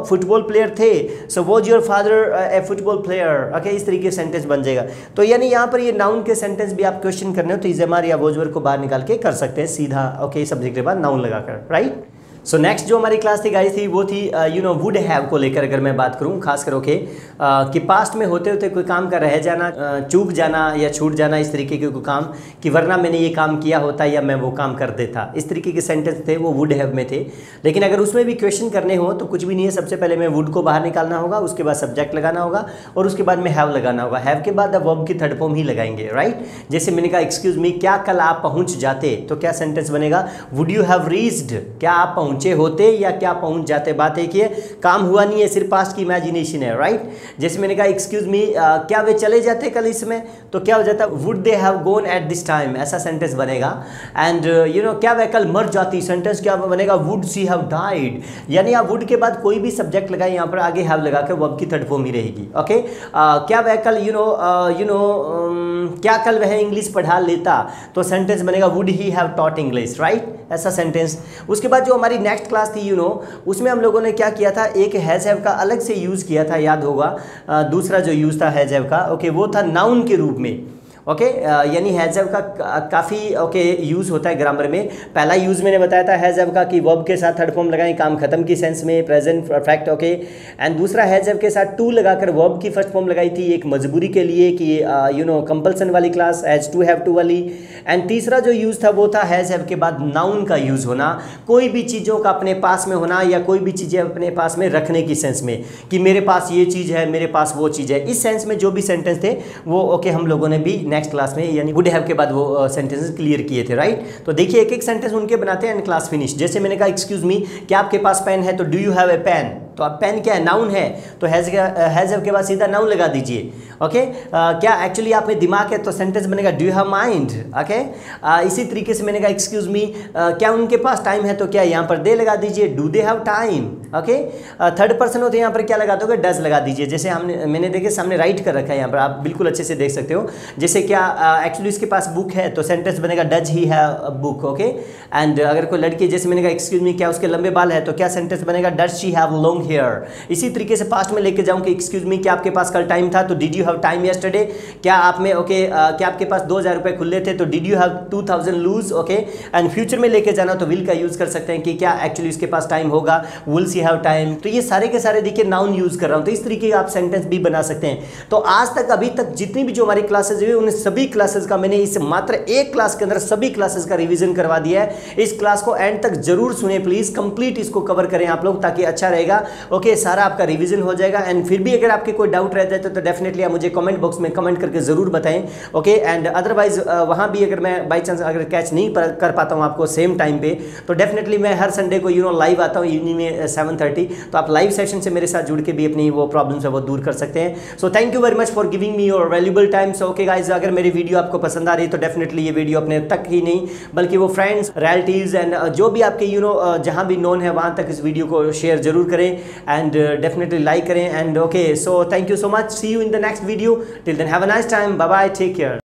फुटबॉल प्लेयर थे, so was your father A football player. Okay, इस तरीके से सेंटेंस बन जाएगा। तो यानी यहाँ पर ये नाउन के सेंटेंस भी आप क्वेश्चन करने हो तो इज एम आर या वॉज को बाहर निकाल के कर सकते हैं सीधा। ओके, सब्जेक्ट के बाद नाउन लगाकर, राइट। सो नेक्स्ट जो हमारी क्लास थी गाइस थी वो थी वुड हैव को लेकर। अगर मैं बात करूँ खास कर कि पास्ट में होते होते कोई काम का रह जाना, चूक जाना या छूट जाना, इस तरीके के कोई काम कि वरना मैंने ये काम किया होता या मैं वो काम कर देता, इस तरीके के सेंटेंस थे वो वुड हैव में थे। लेकिन अगर उसमें भी क्वेश्चन करने हो तो कुछ भी नहीं है, सबसे पहले मैं वुड को बाहर निकालना होगा, उसके बाद सब्जेक्ट लगाना होगा और उसके बाद में हैव लगाना होगा। हैव के बाद अब वर्ब की थर्ड फॉर्म ही लगाएंगे, राइट। जैसे मैंने कहा एक्सक्यूज मी, क्या कल आप पहुँच जाते, तो क्या सेंटेंस बनेगा, वुड यू हैव रीच्ड, क्या आप पहुँच पहुंचे होते या क्या पहुंच जाते। बात एक ही है, काम हुआ नहीं है, सिर्फ पास्ट की इमेजिनेशन है, राइट। जैसे मैंने कहा एक्सक्यूज मी, क्या वे चले जाते कल इसमें, तो क्या हो जाता, would they have gone at this time, ऐसा सेंटेंस बनेगा। एंड क्या वे कल मर जाती, सेंटेंस क्या बनेगा, वुड शी हैव डाइड। यानी आप वुड के बाद कोई भी सब्जेक्ट लगाए, यहाँ पर आगे हैव लगा के वर्ब की थर्ड फॉर्म ही रहेगी। ओके, क्या वह कल क्या कल वह इंग्लिश पढ़ा लेता, तो सेंटेंस बनेगा would he have taught English, right, ऐसा सेंटेंस। उसके बाद जो हमारी नेक्स्ट क्लास थी उसमें हम लोगों ने क्या किया था, एक हैज हैव का अलग से यूज़ किया था, याद होगा। दूसरा जो यूज़ था हैज हैव का, ओके, वो था नाउन के रूप में। ओके, यानी हैज़ हैव का काफ़ी यूज़ होता है ग्रामर में। पहला यूज़ मैंने बताया था हैज़ हैव का कि वर्ब के साथ थर्ड फॉर्म लगाएं, काम खत्म की सेंस में, प्रेजेंट परफेक्ट। ओके, एंड दूसरा हैज़ हैव के साथ टू लगाकर वर्ब की फर्स्ट फॉर्म लगाई थी, एक मजबूरी के लिए कि कंपल्सन वाली class, has to have to वाली। एंड तीसरा जो यूज़ था वो था हैज़ हैव के बाद नाउन का यूज़ होना, कोई भी चीज़ों का अपने पास में होना या कोई भी चीज़ें अपने पास में रखने की सेंस में, कि मेरे पास ये चीज़ है, मेरे पास वो चीज़ है। इस सेंस में जो भी सेंटेंस थे वो हम लोगों ने भी नेक्स्ट क्लास में यानी वुड हैव के बाद वो सेंटेंसेस क्लियर किए थे, राइट। तो देखिए एक एक सेंटेंस उनके बनाते हैं एंड क्लास फिनिश। जैसे मैंने कहा एक्सक्यूज मी, क्या आपके पास पेन है, तो do you have a pen, तो अब पेन क्या है, नाउन है, तो हैज़ हैव के बाद सीधा नाउन लगा दीजिए। ओके, क्या एक्चुअली आप में दिमाग है, तो सेंटेंस बनेगा do you have mind. Okay, इसी तरीके से मैंने कहा एक्सक्यूज मी, क्या उनके पास टाइम है, तो क्या यहाँ पर दे लगा दीजिए, do they have time. Okay, third person होते हैं, यहाँ पर क्या लगा दोगे, डज लगा दीजिए। जैसे मैंने देखे सामने राइट कर रखा है, यहाँ पर आप बिल्कुल अच्छे से देख सकते हो। जैसे क्या एक्चुअली इसके पास बुक है, तो सेंटेंस बनेगा does he have book. Okay, and अगर कोई लड़की, जैसे मैंने कहा एक्सक्यूज मी, क्या उसके लंबे बाल है, तो क्या सेंटेंस बनेगा does she have long hair. इसी तरीके से पास्ट में लेके जाऊँ कि एक्सक्यूज मी, क्या आपके पास कल टाइम था, तो did you have time yesterday. क्या आप में क्या आपके पास 2000 रुपये खुले थे, तो did you have 2000 loose. Okay, and future में लेके जाना तो विल का यूज कर सकते हैं कि क्या एक्चुअली इसके पास टाइम होगा, विल सी हैव टाइम। तो ये सारे के सारे देखिए नाउन यूज कर रहा हूं, तो इस तरीके का आप सेंटेंस भी बना सकते हैं। तो आज तक अभी तक जितनी भी जो हमारी क्लासेज हुई, उन सभी क्लासेस का मैंने इस मात्र एक क्लास के अंदर सभी क्लासेस का रिवीजन करवा दिया है। इस क्लास को एंड तक जरूर सुने प्लीज, कंप्लीट इसको कवर करें आप लोग, ताकि अच्छा रहेगा। ओके, सारा आपका रिवीजन हो जाएगा। एंड फिर भी अगर आपके कोई डाउट रहता है तो डेफिनेटली आप मुझे कमेंट बॉक्स में कमेंट करके जरूर बताएं। ओके, एंड अदरवाइज वहां भी अगर मैं बाई चांस अगर कैच नहीं कर पाता हूं आपको सेम टाइम पे, तो डेफिनेटली मैं हर संडे को लाइव आता हूं इवनिंग में 7:30, तो आप लाइव सेशन से मेरे साथ जुड़ के भी अपनी वो प्रॉब्लम्स है वो दूर कर सकते हैं। सो thank you very much for giving me your valuable time. So okay guys, अगर मेरी वीडियो आपको पसंद आ रही है तो डेफिनेटली ये वीडियो अपने तक ही नहीं बल्कि वो फ्रेंड्स, रिलेटिव्स एंड जो भी आपके जहां भी नोन है वहां तक इस वीडियो को शेयर जरूर करें एंड डेफिनेटली लाइक करें। And okay, so thank you so much, see you in the next video, till then have a nice time, bye bye, take care.